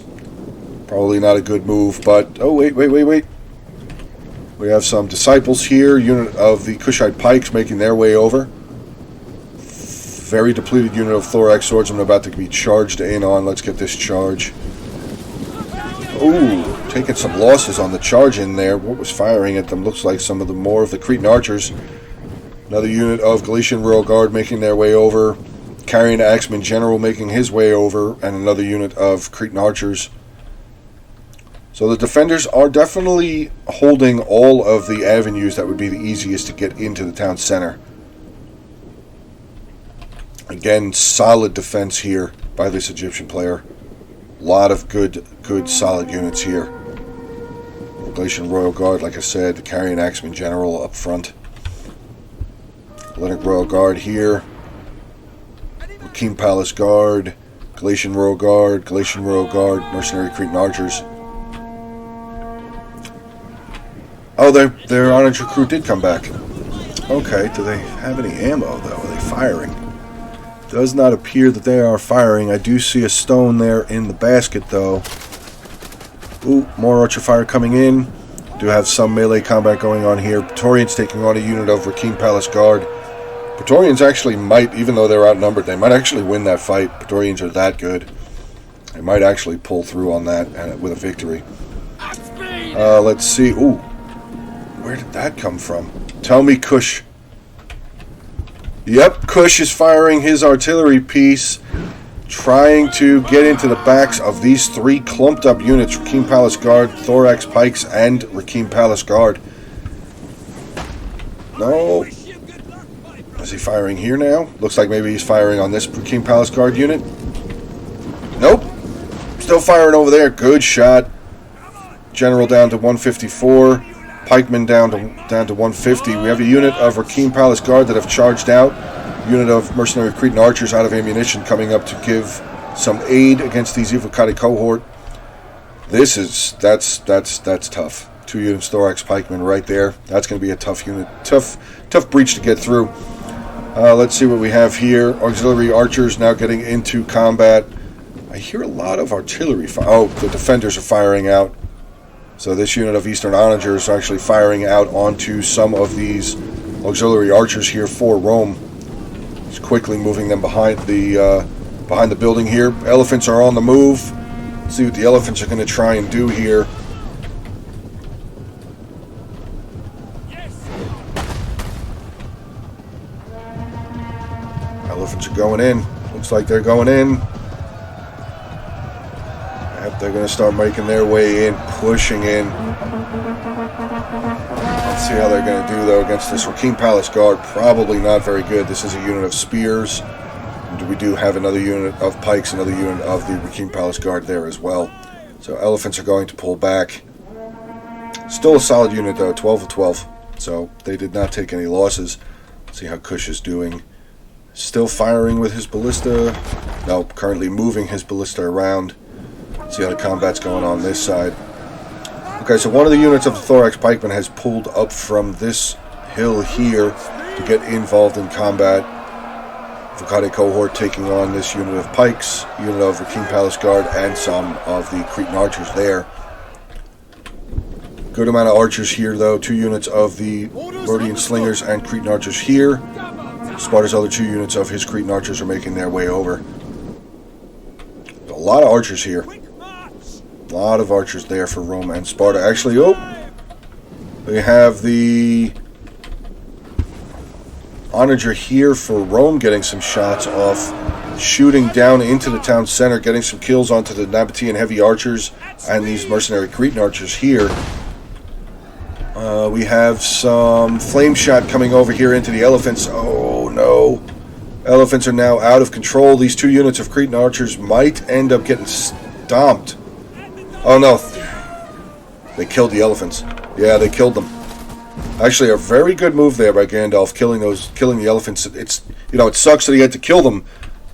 probably not a good move, but oh wait. We have some disciples here, unit of the Kushite pikes making their way over. Very depleted unit of Thorax swordsmen about to be charged in on. Let's get this charge. Ooh, taking some losses on the charge in there. What was firing at them looks like some of the more of the Cretan archers. Another unit of Galician Royal Guard making their way over. Carrying Axeman General making his way over, and another unit of Cretan archers. So the defenders are definitely holding all of the avenues that would be the easiest to get into the town center. Again, solid defense here by this Egyptian player. A lot of good solid units here. The Galician Royal Guard, like I said, the Carrying Axeman General up front. Hellenic Royal Guard here. King Palace Guard, Galician Royal Guard, Mercenary Cretan Archers. Oh, their Onager crew did come back. Okay, do they have any ammo, though? Are they firing? Does not appear that they are firing. I do see a stone there in the basket, though. Ooh, more archer fire coming in. Do have some melee combat going on here. Praetorians taking on a unit of Rakim Palace Guard. Praetorians actually might, even though they're outnumbered, they might actually win that fight. Praetorians are that good. They might actually pull through on that with a victory. Let's see. Ooh, where did that come from? Tell me, Kush. Yep, Kush is firing his artillery piece, trying to get into the backs of these three clumped up units, Rakim Palace Guard, Thorax Pikes, and Rakim Palace Guard. No. Is he firing here now? Looks like maybe he's firing on this Rakim Palace Guard unit. Nope. Still firing over there. Good shot. General down to 154. Pikemen down to 150. We have a unit of Rakim Palace Guard that have charged out. Unit of Mercenary Cretan Archers out of ammunition coming up to give some aid against these Evocati cohort. That's tough. 2 units Thorax Pikemen right there. That's going to be a tough unit. Tough breach to get through. Let's see what we have here. Auxiliary archers now getting into combat. I hear a lot of artillery fire. Oh, the defenders are firing out. So this unit of Eastern Onagers is actually firing out onto some of these auxiliary archers here for Rome. Just quickly moving them behind the building here. Elephants are on the move. Let's see what the elephants are going to try and do here. Elephants are going in. Looks like they're going in. Yep, they're going to start making their way in, pushing in. Let's see how they're going to do, though, against this Rakim Palace Guard. Probably not very good. This is a unit of spears. And we do have another unit of pikes, another unit of the Rakim Palace Guard there as well. So elephants are going to pull back. Still a solid unit, though, 12 of 12. So they did not take any losses. Let's see how Kush is doing. Still firing with his ballista. No, currently moving his ballista around. See how the combat's going on this side. Okay, so one of the units of the Thorax Pikemen has pulled up from this hill here to get involved in combat. Vocade cohort taking on this unit of pikes, unit of the King Palace Guard, and some of the Cretan archers there. Good amount of archers here, though. 2 units of the Rhodian slingers and Cretan archers here. Sparta's other 2 units of his Cretan archers are making their way over. A lot of archers here. A lot of archers there for Rome and Sparta. Actually, we have the Onager here for Rome getting some shots off, shooting down into the town center, getting some kills onto the Nabatean heavy archers and these mercenary Cretan archers here. We have some flame shot coming over here into the elephants. Oh no. Elephants are now out of control. These 2 units of Cretan archers might end up getting stomped. Oh no. They killed the elephants. Yeah, they killed them. Actually, a very good move there by Gandalf, killing the elephants. It's, it sucks that he had to kill them,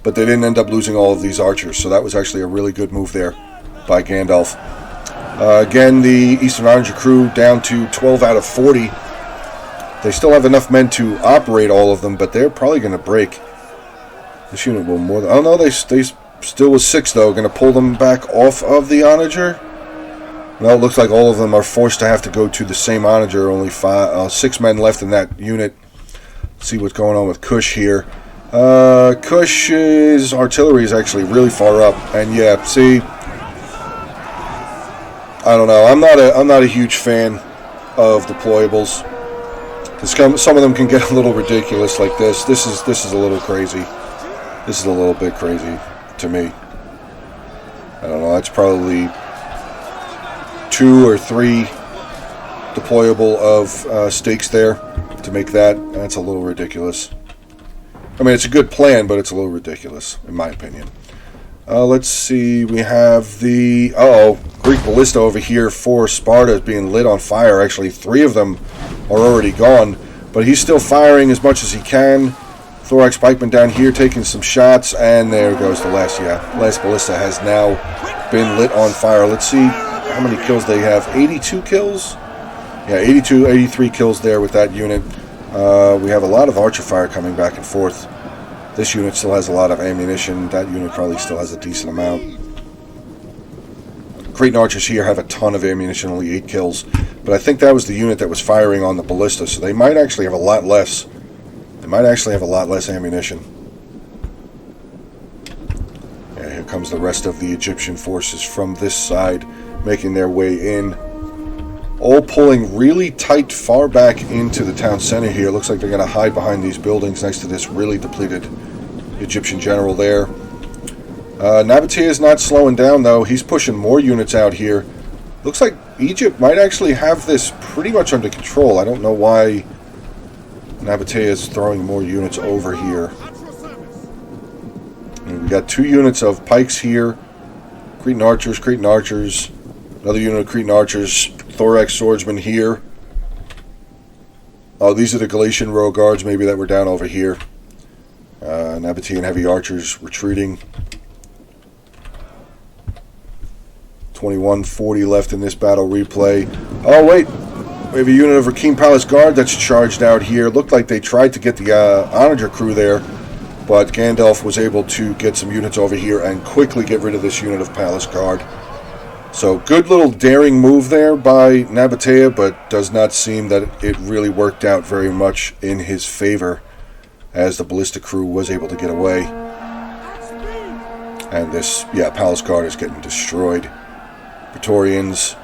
but they didn't end up losing all of these archers. So that was actually a really good move there by Gandalf. Again, the Eastern Onager crew down to 12 out of 40. They still have enough men to operate all of them, but they're probably going to break. This unit will more than... Oh no, they still with 6 though. Going to pull them back off of the Onager. No, it looks like all of them are forced to have to go to the same Onager. Only 6 men left in that unit. Let's see what's going on with Kush here. Kush's artillery is actually really far up, and yeah, see, I don't know. I'm not a huge fan of deployables. Some of them can get a little ridiculous like this. This is a little crazy. This is a little bit crazy to me. I don't know. That's probably 2 or 3 deployable of stakes there to make that. That's a little ridiculous. I mean, it's a good plan, but it's a little ridiculous, in my opinion. Let's see. We have the Greek ballista over here for Sparta is being lit on fire. Actually, 3 of them are already gone, but he's still firing as much as he can. Thorax pikeman down here taking some shots, and there goes the last ballista has now been lit on fire. Let's see how many kills they have. 82 kills? Yeah, 83 kills there with that unit. We have a lot of archer fire coming back and forth. This unit still has a lot of ammunition. That unit probably still has a decent amount. Cretan archers here have a ton of ammunition, only 8 kills. But I think that was the unit that was firing on the ballista, so they might actually have a lot less. They might actually have a lot less ammunition. Yeah, here comes the rest of the Egyptian forces from this side, making their way in. All pulling really tight far back into the town center here. Looks like they're going to hide behind these buildings next to this really depleted Egyptian general there. Nabatea is not slowing down, though. He's pushing more units out here. Looks like Egypt might actually have this pretty much under control. I don't know why Nabatea is throwing more units over here. And we got 2 units of pikes here. Cretan archers. Another unit of Cretan archers. Thorax swordsmen here. Oh, these are the Galatian row guards maybe that were down over here. Nabatean heavy archers retreating. 21:40 left in this battle replay. Oh wait, we have a unit of Rakim Palace Guard that's charged out here. Looked like they tried to get the Onager crew there, but Gandalf was able to get some units over here and quickly get rid of this unit of Palace Guard. So good little daring move there by Nabatea, but does not seem that it really worked out very much in his favor, as the ballista crew was able to get away. And this, Palace Guard is getting destroyed. Praetorians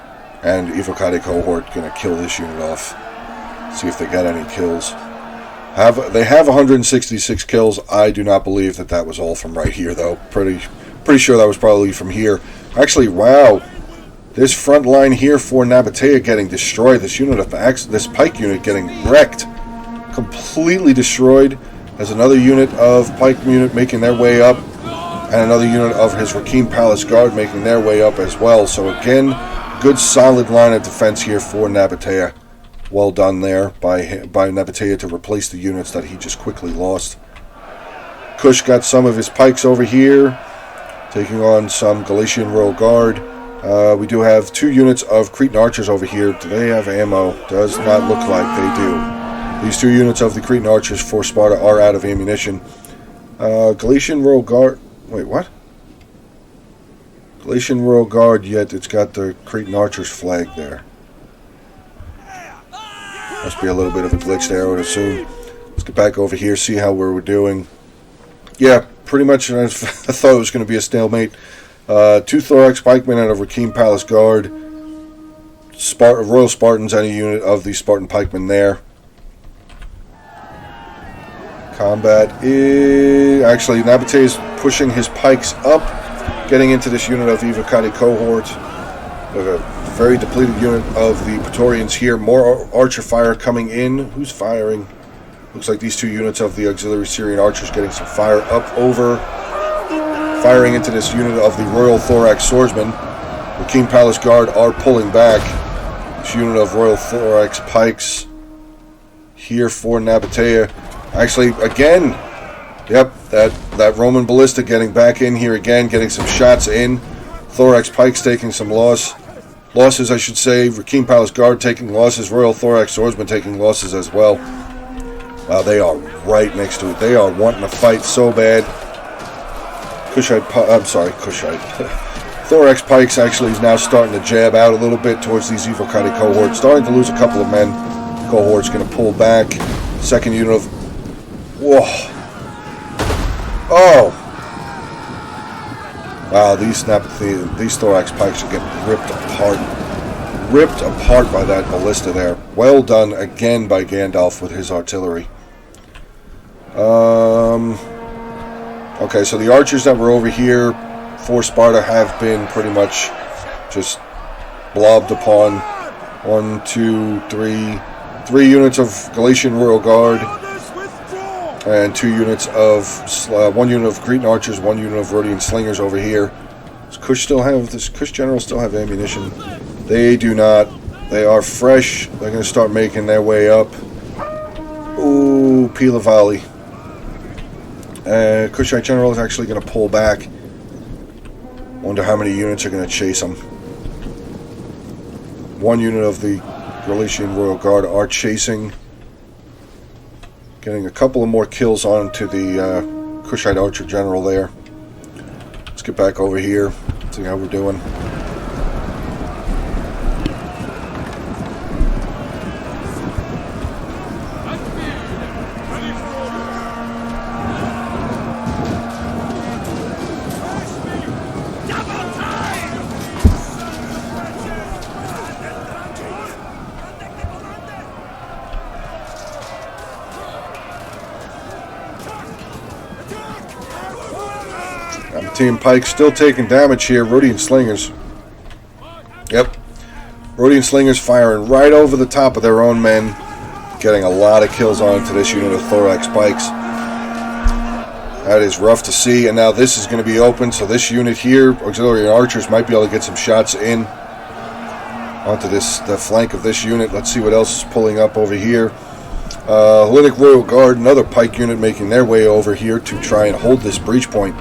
and Evocati cohort going to kill this unit off. See if they got any kills. They have 166 kills. I do not believe that was all from right here, though. Pretty sure that was probably from here. Actually, wow. This front line here for Nabatea getting destroyed. This pike unit getting wrecked. Completely destroyed. There's another unit of pike unit making their way up. And another unit of his Rakim Palace Guard making their way up as well. So again, good solid line of defense here for Nabatea. Well done there by Nabatea to replace the units that he just quickly lost. Kush got some of his pikes over here, taking on some Galatian Royal Guard. We do have 2 units of Cretan Archers over here. Do they have ammo? Does not look like they do. These 2 units of the Cretan Archers for Sparta are out of ammunition. Galatian Royal Guard... Wait, what? Galatian Royal Guard, yet it's got the Cretan Archers flag there. Must be a little bit of a glitch there, I would assume. Let's get back over here, see how we're doing. Yeah, pretty much I thought it was going to be a stalemate. 2 Thorax Pikemen out of Rakim Palace Guard. Royal Spartans and a unit of the Spartan Pikemen there. Combat is... Actually, Nabatea is pushing his pikes up, getting into this unit of Evocati cohort. We have a very depleted unit of the Praetorians here. More archer fire coming in. Who's firing? Looks like these 2 units of the auxiliary Syrian archers getting some fire up over. Firing into this unit of the Royal Thorax Swordsmen. The King Palace Guard are pulling back. This unit of Royal Thorax pikes here for Nabatea. Actually, again, yep, that Roman ballista getting back in here again, getting some shots in. Thorax pikes taking some losses, I should say. Rakim Palace Guard taking losses. Royal Thorax Swordsmen taking losses as well. Wow, they are right next to it. They are wanting to fight so bad. Kushite Thorax pikes actually is now starting to jab out a little bit towards these Evocati cohorts. Starting to lose a couple of men. Cohort's going to pull back. Second unit of... Whoa. Oh. Wow, these Thorax pikes are getting ripped apart. Ripped apart by that ballista there. Well done again by Gandalf with his artillery. Okay, so the archers that were over here for Sparta have been pretty much just blobbed upon. 1, 2, 3 units of Galatian Royal Guard. And 2 units of... 1 unit of Cretan Archers, 1 unit of Rhodian Slingers over here. Does Kush General still have ammunition? They do not. They are fresh. They're going to start making their way up. Ooh, Pila Valley. Kushite General is actually going to pull back. Wonder how many units are going to chase him. 1 unit of the Galatian Royal Guard are chasing. Getting a couple of more kills onto the Kushite Archer General there. Let's get back over here, see how we're doing. Team Pike still taking damage here. Rhodian Slingers. Yep. Rhodian Slingers firing right over the top of their own men. Getting a lot of kills onto this unit of Thorax Pikes. That is rough to see. And now this is going to be open. So this unit here, auxiliary archers, might be able to get some shots in onto the flank of this unit. Let's see what else is pulling up over here. Hellenic Royal Guard, another pike unit making their way over here to try and hold this breach point.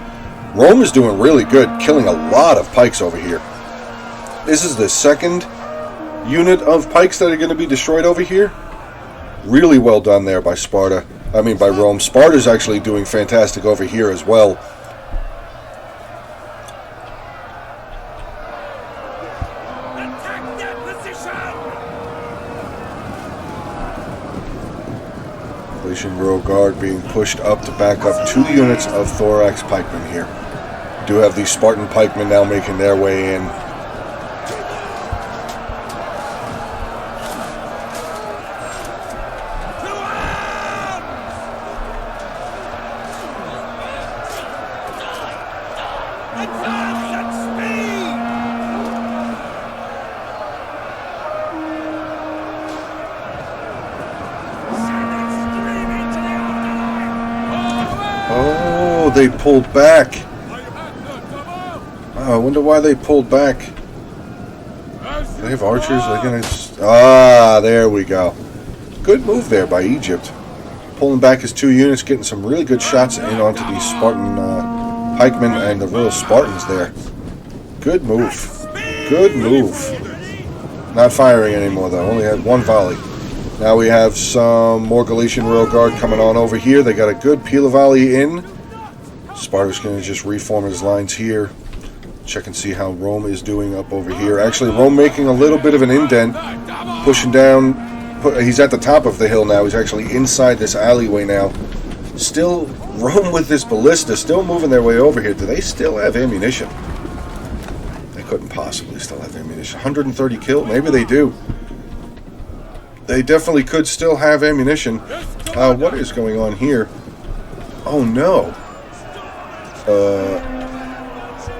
Rome is doing really good, killing a lot of pikes over here. This is the second unit of pikes that are going to be destroyed over here. Really well done there by by Rome. Sparta's actually doing fantastic over here as well. Rear Guard being pushed up to back up 2 units of Thorax pikemen here. Do have these Spartan pikemen now making their way in. Oh, they pulled back. Oh, I wonder why they pulled back. Do they have archers? They're gonna... Ah, there we go. Good move there by Egypt. Pulling back his 2 units, getting some really good shots in onto these Spartan pikemen and the real Spartans there. Good move. Good move. Not firing anymore, though. Only had 1 volley. Now we have some more Galatian Royal Guard coming on over here. They got a good Pila volley in. Sparta's going to just reform his lines here. Check and see how Rome is doing up over here. Actually, Rome making a little bit of an indent. Pushing down. He's at the top of the hill now. He's actually inside this alleyway now. Still, Rome with this ballista, still moving their way over here. Do they still have ammunition? They couldn't possibly still have ammunition. 130 killed? Maybe they do. They definitely could still have ammunition. What is going on here? Oh no.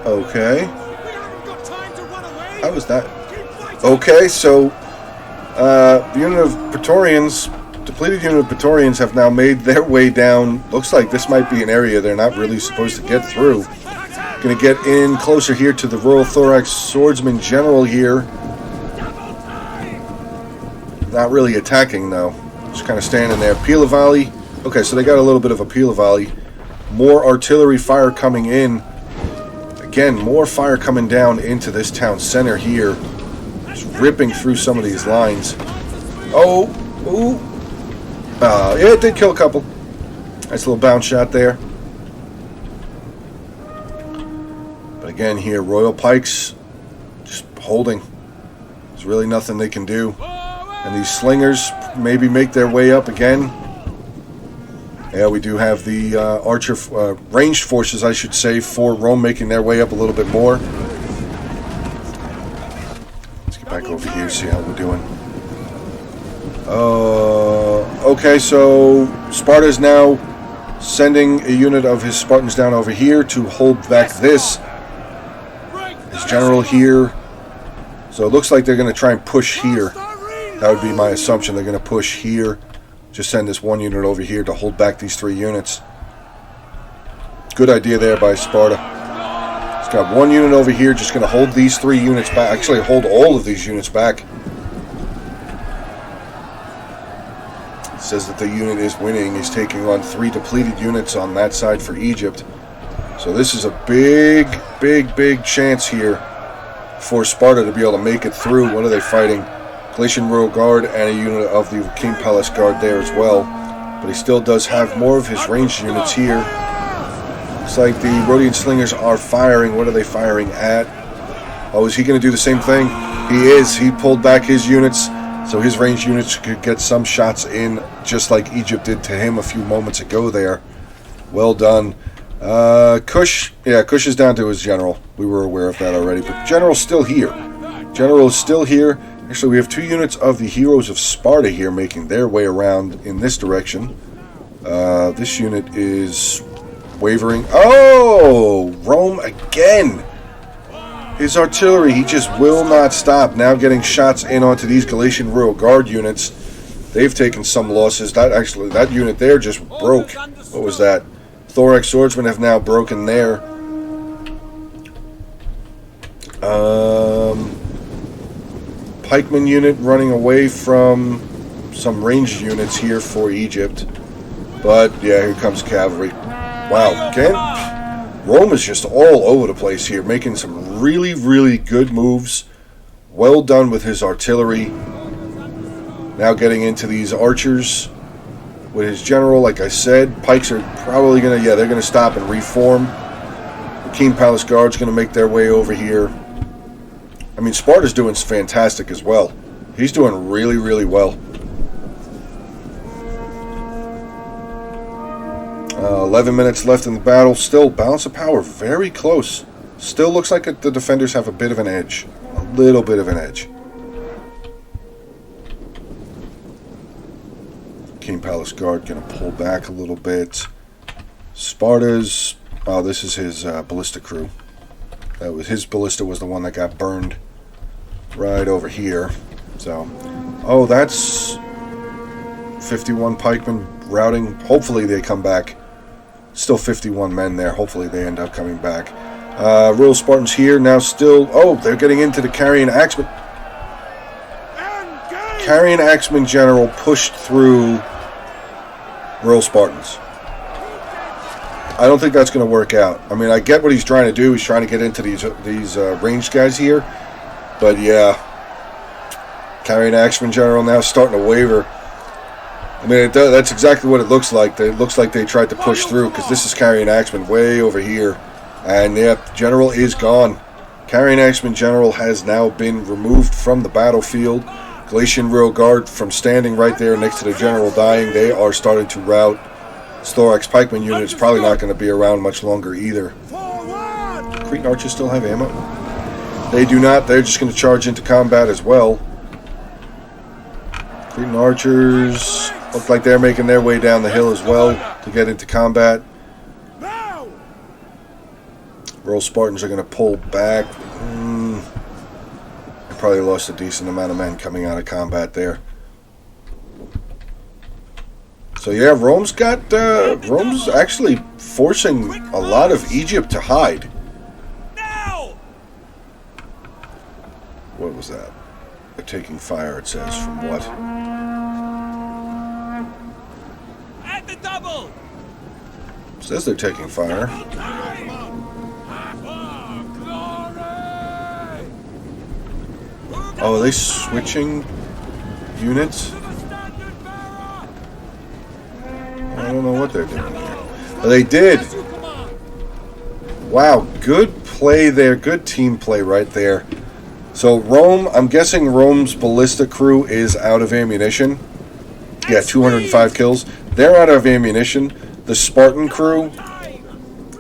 Okay. How was that? Okay, so the unit of Praetorians, depleted unit of Praetorians have now made their way down. Looks like this might be an area they're not really supposed to get through. Going to get in closer here to the Royal Thorax Swordsman General here. Not really attacking though. Just kind of standing there. Pila volley. Okay, so they got a little bit of a Pila volley. More artillery fire coming in. Again, more fire coming down into this town center here. Just ripping through some of these lines. Oh, ooh. Yeah, it did kill a couple. Nice little bounce shot there. But again here, Royal Pikes just holding. There's really nothing they can do. And these slingers maybe make their way up again. Yeah, we do have the archer, ranged forces, I should say, for Rome making their way up a little bit more. Let's get back over here, see how we're doing. Okay, so Sparta is now sending a unit of his Spartans down over here to hold back this. His general here. So it looks like they're going to try and push here. That would be my assumption. They're going to push here. Just send this 1 unit over here to hold back these 3 units. Good idea there by Sparta. He's got 1 unit over here, just going to hold these 3 units back. Actually, hold all of these units back. It says that the unit is winning. He's taking on 3 depleted units on that side for Egypt. So this is a big, big, big chance here for Sparta to be able to make it through. What are they fighting? Galatian Royal Guard and a unit of the King Palace Guard there as well. But he still does have more of his ranged units here. Looks like the Rhodian Slingers are firing. What are they firing at? Oh, is he going to do the same thing? He is. He pulled back his units, so his ranged units could get some shots in, just like Egypt did to him a few moments ago there. Well done. Kush. Yeah, Kush is down to his general. We were aware of that already, but General's still here. General is still here. Actually, we have 2 units of the Heroes of Sparta here making their way around in this direction. This unit is wavering. Oh! Rome again! His artillery, he just will not stop. Now getting shots in onto these Galatian Royal Guard units. They've taken some losses. That unit there just broke. What was that? Thorax Swordsmen have now broken there. Pikeman unit running away from some ranged units here for Egypt. But, yeah, here comes cavalry. Wow, again, Rome is just all over the place here, making some really, really good moves. Well done with his artillery. Now getting into these archers with his general. Like I said, pikes are probably going to, yeah, they're going to stop and reform. The King Palace Guard's going to make their way over here. I mean, Sparta's doing fantastic as well. He's doing really, really well. 11 minutes left in the battle. Still, balance of power very close. Still looks like the defenders have a bit of an edge. A little bit of an edge. King Palace Guard going to pull back a little bit. Sparta's... Oh, this is his ballista crew. That was his ballista was the one that got burned right over here. So, oh, that's 51 pikemen routing. Hopefully they come back. Still 51 men there. Hopefully they end up coming back. Royal Spartans here now still... Oh, they're getting into the Carrion Axeman. Carrion Axeman General pushed through Royal Spartans. I don't think that's going to work out. I mean, I get what he's trying to do. He's trying to get into these ranged guys here. But yeah, Carrion Axeman General now starting to waver. I mean, that's exactly what it looks like. It looks like they tried to push through because this is Carrion Axeman way over here. And yeah, General is gone. Carrion Axeman General has now been removed from the battlefield. Galatian Rear Guard from standing right there next to the General dying. They are starting to rout. Thorax Pikeman unit is probably not going to be around much longer either. Cretan Archers still have ammo? They do not. They're just going to charge into combat as well. Cretan Archers look like they're making their way down the hill as well to get into combat. Royal Spartans are going to pull back. They probably lost a decent amount of men coming out of combat there. So yeah, Rome's actually forcing a lot of Egypt to hide. What was that? They're taking fire, it says. From what? At the double. It says they're taking fire. Oh, are they switching units? I don't know what they're doing here. Oh, they did. Wow, good play there. Good team play right there. So Rome, I'm guessing Rome's ballista crew is out of ammunition. Yeah, 205 kills. They're out of ammunition. The Spartan crew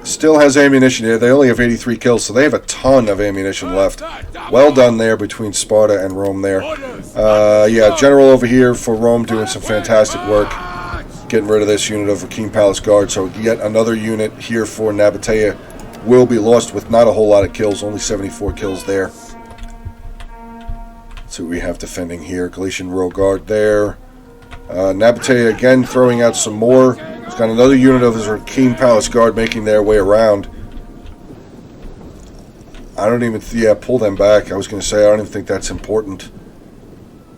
still has ammunition here. They only have 83 kills, so they have a ton of ammunition left. Well done there between Sparta and Rome there. Yeah, General over here for Rome doing some fantastic work. Getting rid of this unit of King Palace Guard. So yet another unit here for Nabatea will be lost with not a whole lot of kills. Only 74 kills there. So we have defending here. Galatian Royal Guard there. Nabatea again throwing out some more. He's got another unit of his King Palace Guard making their way around. I don't even... Yeah, pull them back. I was going to say, I don't even think that's important.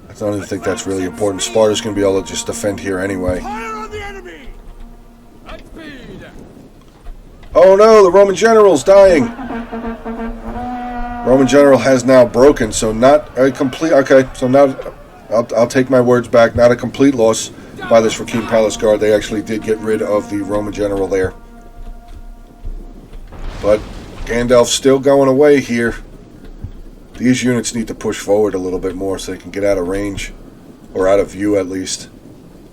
I don't even think that's really important. Sparta's going to be able to just defend here anyway. Oh no, the Roman general's dying. Roman general has now broken, so not a complete... Okay, so not... I'll take my words back. Not a complete loss by this King Palace Guard. They actually did get rid of the Roman general there. But Gandalf's still going away here. These units need to push forward a little bit more so they can get out of range. Or out of view, at least.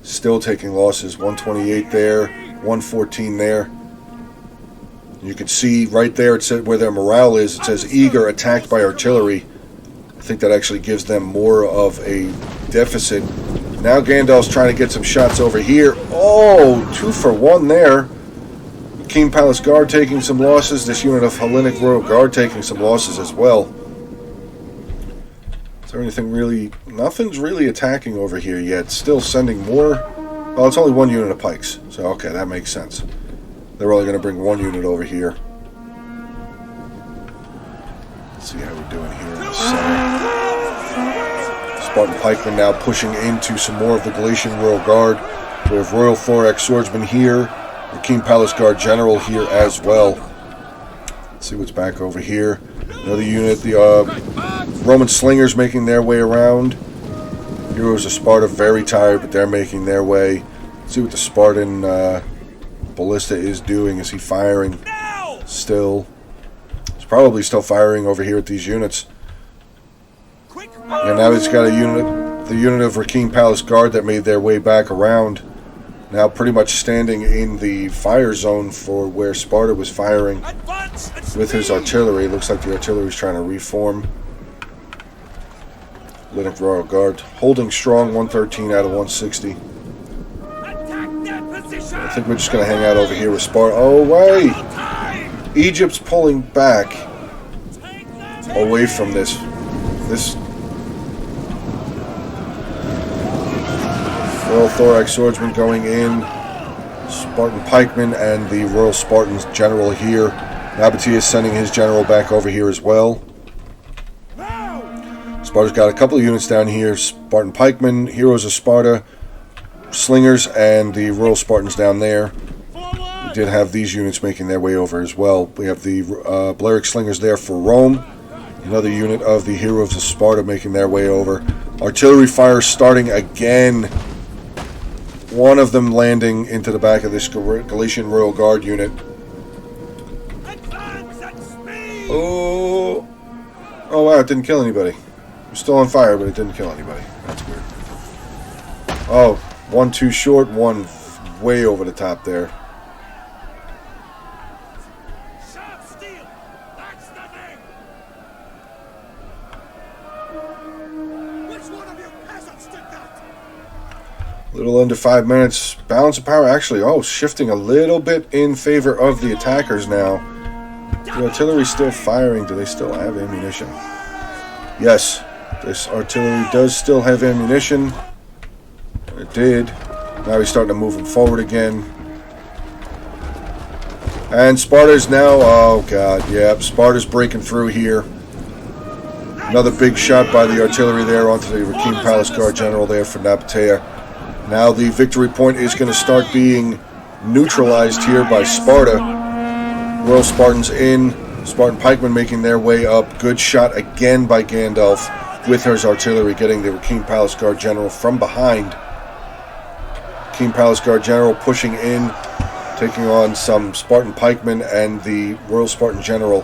Still taking losses. 128 there. 114 there. You can see right there it said where their morale is. It says eager, attacked by artillery. I think that actually gives them more of a deficit. Now Gandalf's trying to get some shots over here. Oh, 2 for 1 there. King Palace Guard taking some losses. This unit of Hellenic Royal Guard taking some losses as well. Is there anything really... Nothing's really attacking over here yet. Still sending more. Well, it's only 1 unit of pikes. So, okay, that makes sense. They're only going to bring 1 unit over here. Let's see how we're doing here in the center. Spartan pikemen now pushing into some more of the Galatian Royal Guard. We have Royal Thorax Swordsman here. The King Palace Guard General here as well. Let's see what's back over here. Another unit. The Roman Slingers making their way around. Heroes of Sparta very tired, but they're making their way. Let's see what the Spartan Ballista is doing. Is he firing? Still. He's probably still firing over here at these units. And now he's got a unit, the unit of King Palace Guard that made their way back around. Now pretty much standing in the fire zone for where Sparta was firing with his artillery. Looks like the artillery is trying to reform. Hellenic Royal Guard holding strong, 113 out of 160. I think we're just going to hang out over here with Sparta. Oh, wait! Egypt's pulling back away from this. Royal Thorax Swordsman going in. Spartan Pikemen and the Royal Spartans General here. Nabatea is sending his general back over here as well. Sparta's got a couple of units down here. Spartan Pikemen, Heroes of Sparta, Slingers, and the Royal Spartans down there. We did have these units making their way over as well. We have the Balearic Slingers there for Rome. Another unit of the Heroes of Sparta making their way over. Artillery fire starting again. One of them landing into the back of this Galatian Royal Guard unit. Oh wow, it didn't kill anybody. It was still on fire, but it didn't kill anybody. That's weird. Oh, one too short, one way over the top there. A little under 5 minutes. Balance of power actually, shifting a little bit in favor of the attackers now. The artillery's still firing. Do they still have ammunition? Yes, this artillery does still have ammunition. It did. Now he's starting to move them forward again. And Sparta's now, oh god, yeah, Sparta's breaking through here. Another big shot by the artillery there onto the Rakim Palace Guard General there for Nabatea. Now the victory point is going to start being neutralized here by Sparta. Royal Spartans in. Spartan Pikemen making their way up. Good shot again by Gandalf with his artillery, getting the Rakim Palace Guard General from behind. Rakim Palace Guard General pushing in, taking on some Spartan Pikemen and the Royal Spartan General.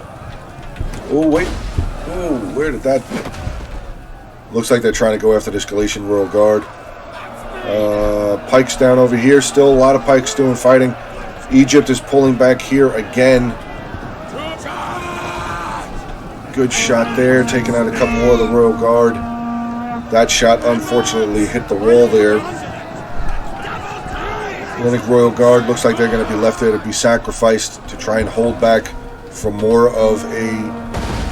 Oh, wait. Oh, where did that... Looks like they're trying to go after this Galatian Royal Guard. Pikes down over here. Still a lot of pikes doing fighting. Egypt is pulling back here again. Good shot there, taking out a couple more of the Royal Guard. That shot unfortunately hit the wall there. Hellenic Royal Guard looks like they're going to be left there to be sacrificed to try and hold back for more of a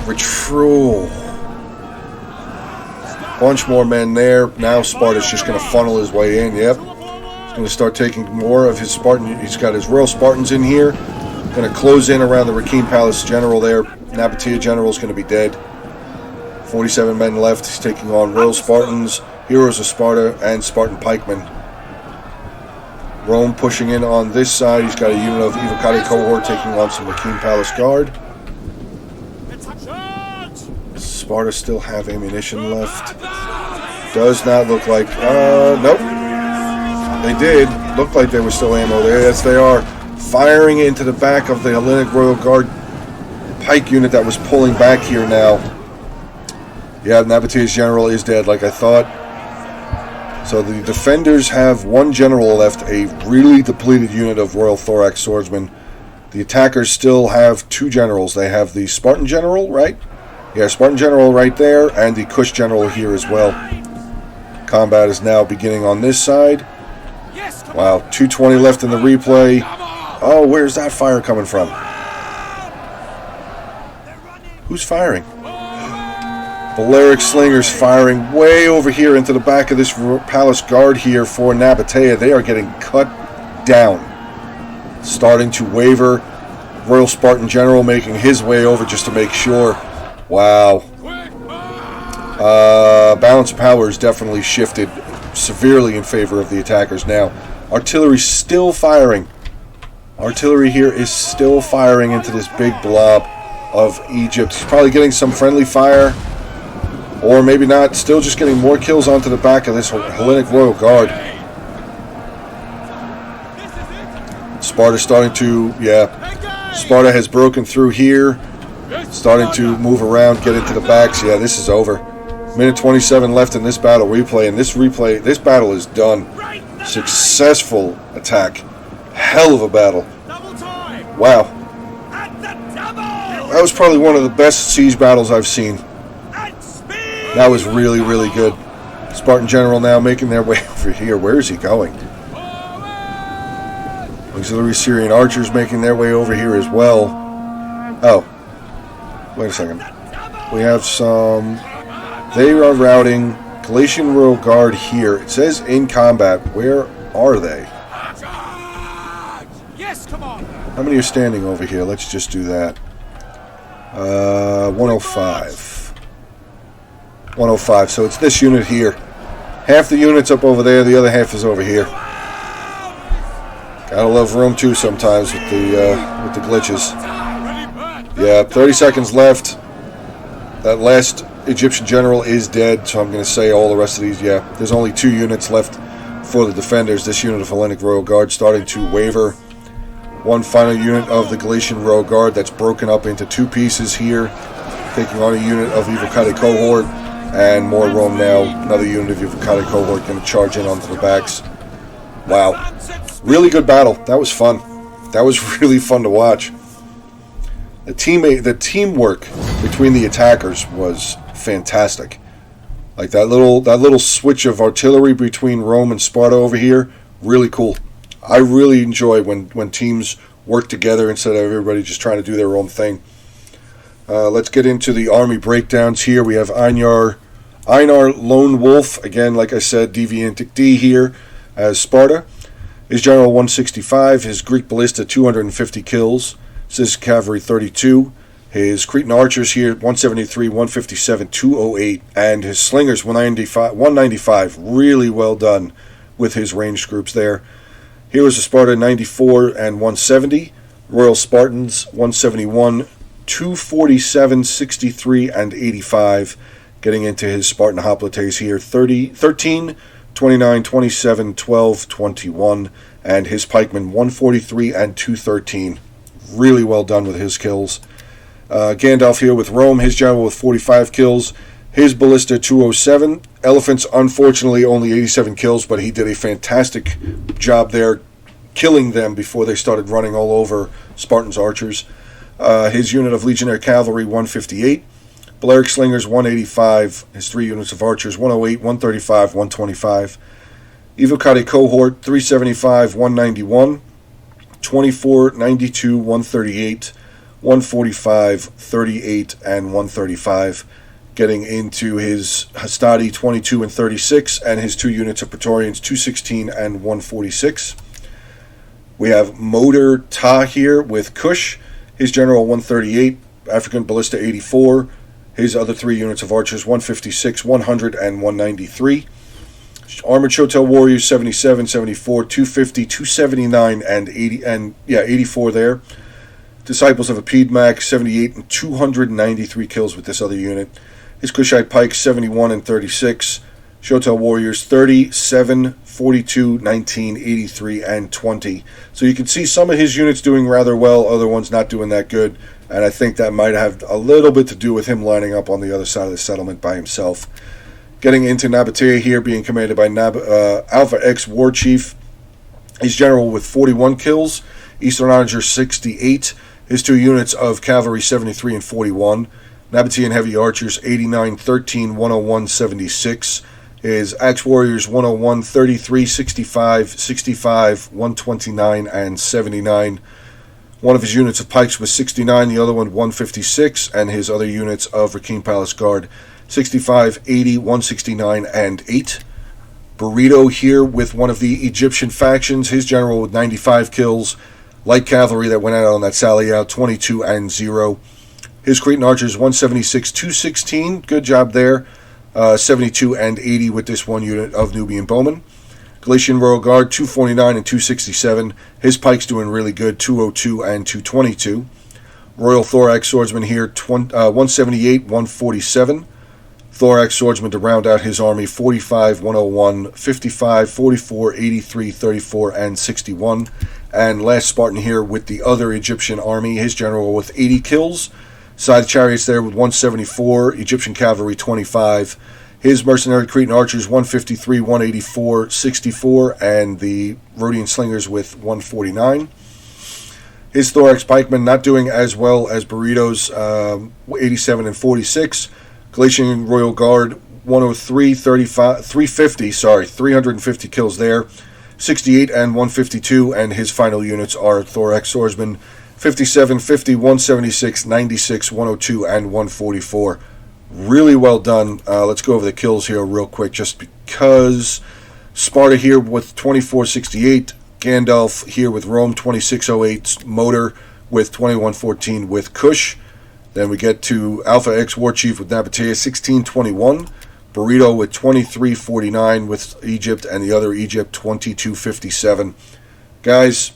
retreat. Bunch more men there. Now Sparta's just going to funnel his way in. Yep. He's going to start taking more of his Spartan. He's got his Royal Spartans in here. Going to close in around the Rakim Palace General there. Nabatea General is going to be dead. 47 men left. He's taking on Royal Spartans, Heroes of Sparta, and Spartan Pikemen. Rome pushing in on this side. He's got a unit of Evocati cohort taking on some Rakim Palace Guard. Sparta still have ammunition left. Does not look like... nope. They did. Looked like there was still ammo there. Yes, they are. Firing into the back of the Hellenic Royal Guard pike unit that was pulling back here now. Yeah, Nabatea's general is dead, like I thought. So the defenders have one general left, a really depleted unit of Royal Thorax Swordsmen. The attackers still have two generals. They have the Spartan general, right? Yeah, Spartan general right there, and the Kush general here as well. Combat is now beginning on this side. Wow, 220 left in the replay. Oh, where's that fire coming from? Who's firing? Balearic Slingers firing way over here into the back of this palace guard here for Nabatea. They are getting cut down. Starting to waver. Royal Spartan General making his way over just to make sure. Wow. Balance of power is definitely shifted severely in favor of the attackers now. Artillery still firing. Artillery here is still firing into this big blob of Egypt. He's probably getting some friendly fire. Or maybe not. Still just getting more kills onto the back of this Hellenic Royal Guard. Sparta starting to, yeah. Sparta has broken through here. Starting to move around, get into the backs. Yeah, this is over. Minute 27 left in this battle replay. And this battle is done. Successful attack. Hell of a battle. Double time. Wow. At the double. That was probably one of the best siege battles I've seen. At speed. That was really, really good. Spartan general now making their way over here. Where is he going? Auxiliary Syrian archers making their way over here as well. Oh. Wait a second. We have some... They are routing Galatian Royal Guard here. It says in combat. Where are they? Yes, come on. How many are standing over here? Let's just do that. 105. 105. So it's this unit here. Half the unit's up over there. The other half is over here. Gotta love Rome 2 sometimes with the glitches. Yeah, 30 seconds left. That last Egyptian general is dead, so I'm going to say all the rest of these. Yeah, there's only 2 units left for the defenders. This unit of Hellenic Royal Guard starting to waver. One final unit of the Galatian Royal Guard that's broken up into 2 pieces here, taking on a unit of Evocati cohort, and more Rome now. Another unit of Evocati cohort going to charge in onto the backs. Wow. Really good battle. That was fun. That was really fun to watch. The teamwork between the attackers was fantastic. Like that little switch of artillery between Rome and Sparta over here, really cool. I really enjoy when teams work together instead of everybody just trying to do their own thing. Let's get into the army breakdowns here. We have Einar Lone Wolf, again, like I said, Deviantic D here as Sparta. His general 165, his Greek ballista 250 kills, his cavalry 32, his Cretan archers here 173, 157, 208, and his slingers 195. Really well done with his ranged groups there. Here was a Sparta 94 and 170, Royal Spartans 171, 247, 63, and 85. Getting into his Spartan hoplites here 13, 29, 27, 12, 21, and his pikemen 143 and 213. Really well done with his kills. Gandalf here with Rome, his general with 45 kills, his ballista 207. Elephants, unfortunately, only 87 kills, but he did a fantastic job there, killing them before they started running all over Spartans' archers. His unit of legionnaire cavalry 158. Balearic slingers 185, his 3 units of archers 108, 135, 125. Evocati cohort 375, 191, 24, 92, 138, 145, 38, and 135. Getting into his Hastati 22 and 36, and his 2 units of Praetorians 216 and 146. We have Motor Ta here with Kush, his general 138, African ballista 84. His other 3 units of archers, 156, 100, and 193. Armored Chotel warriors, 77, 74, 250, 279, and 84 there. Disciples of Epidmac, 78 and 293 kills with this other unit. His Kushite pikes, 71 and 36. Chotel warriors, 37, 42, 19, 83, and 20. So you can see some of his units doing rather well, other ones not doing that good. And I think that might have a little bit to do with him lining up on the other side of the settlement by himself. Getting into Nabatea here, being commanded by Alpha X War Chief. His general with 41 kills. Eastern Onager 68. His 2 units of cavalry 73 and 41. Nabatean heavy archers 89, 13, 101, 76. His Axe Warriors 101, 33, 65, 65, 129, and 79. One of his units of pikes was 69, the other one 156, and his other units of Rakhine Palace Guard 65, 80, 169, and 8. Burrito here with one of the Egyptian factions, his general with 95 kills. Light cavalry that went out on that sally out 22 and 0. His Cretan archers 176, 216, good job there. 72 and 80 with this 1 unit of Nubian bowmen. Galatian Royal Guard 249 and 267. His pikes doing really good, 202 and 222. Royal Thorax Swordsman here 178, 147. Thorax Swordsman to round out his army 45, 101, 55, 44, 83, 34, and 61. And last Spartan here with the other Egyptian army, his general with 80 kills. Side chariots there with 174, Egyptian cavalry 25. His Mercenary Cretan Archers 153, 184, 64, and the Rhodian Slingers with 149. His Thorax Pikemen not doing as well as Burrito's 87 and 46. Galatian Royal Guard 103, 35, 350, 350 kills there. 68 and 152, and his final units are Thorax Swordsman 57, 50, 176, 96, 102, and 144. Really well done. Let's go over the kills here real quick, just because. Sparta here with 2468. Gandalf here with Rome 2608. Motor with 2114 with Kush. Then we get to Alpha X War Chief with Nabatea 1621. Burrito with 2349 with Egypt, and the other Egypt 2257. Guys,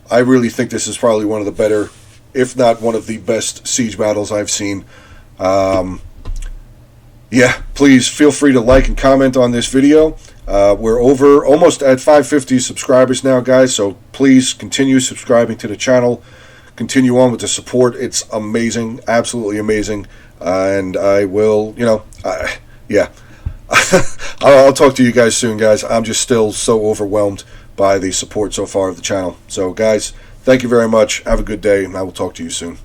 I really think this is probably one of the better, if not one of the best siege battles I've seen. Yeah, please feel free to like and comment on this video. We're over almost at 550 subscribers now, guys, so please continue subscribing to the channel. Continue on with the support. It's amazing, absolutely amazing. And I will, yeah. I'll talk to you guys soon, guys. I'm just still so overwhelmed by the support so far of the channel. So, guys, thank you very much. Have a good day, and I will talk to you soon.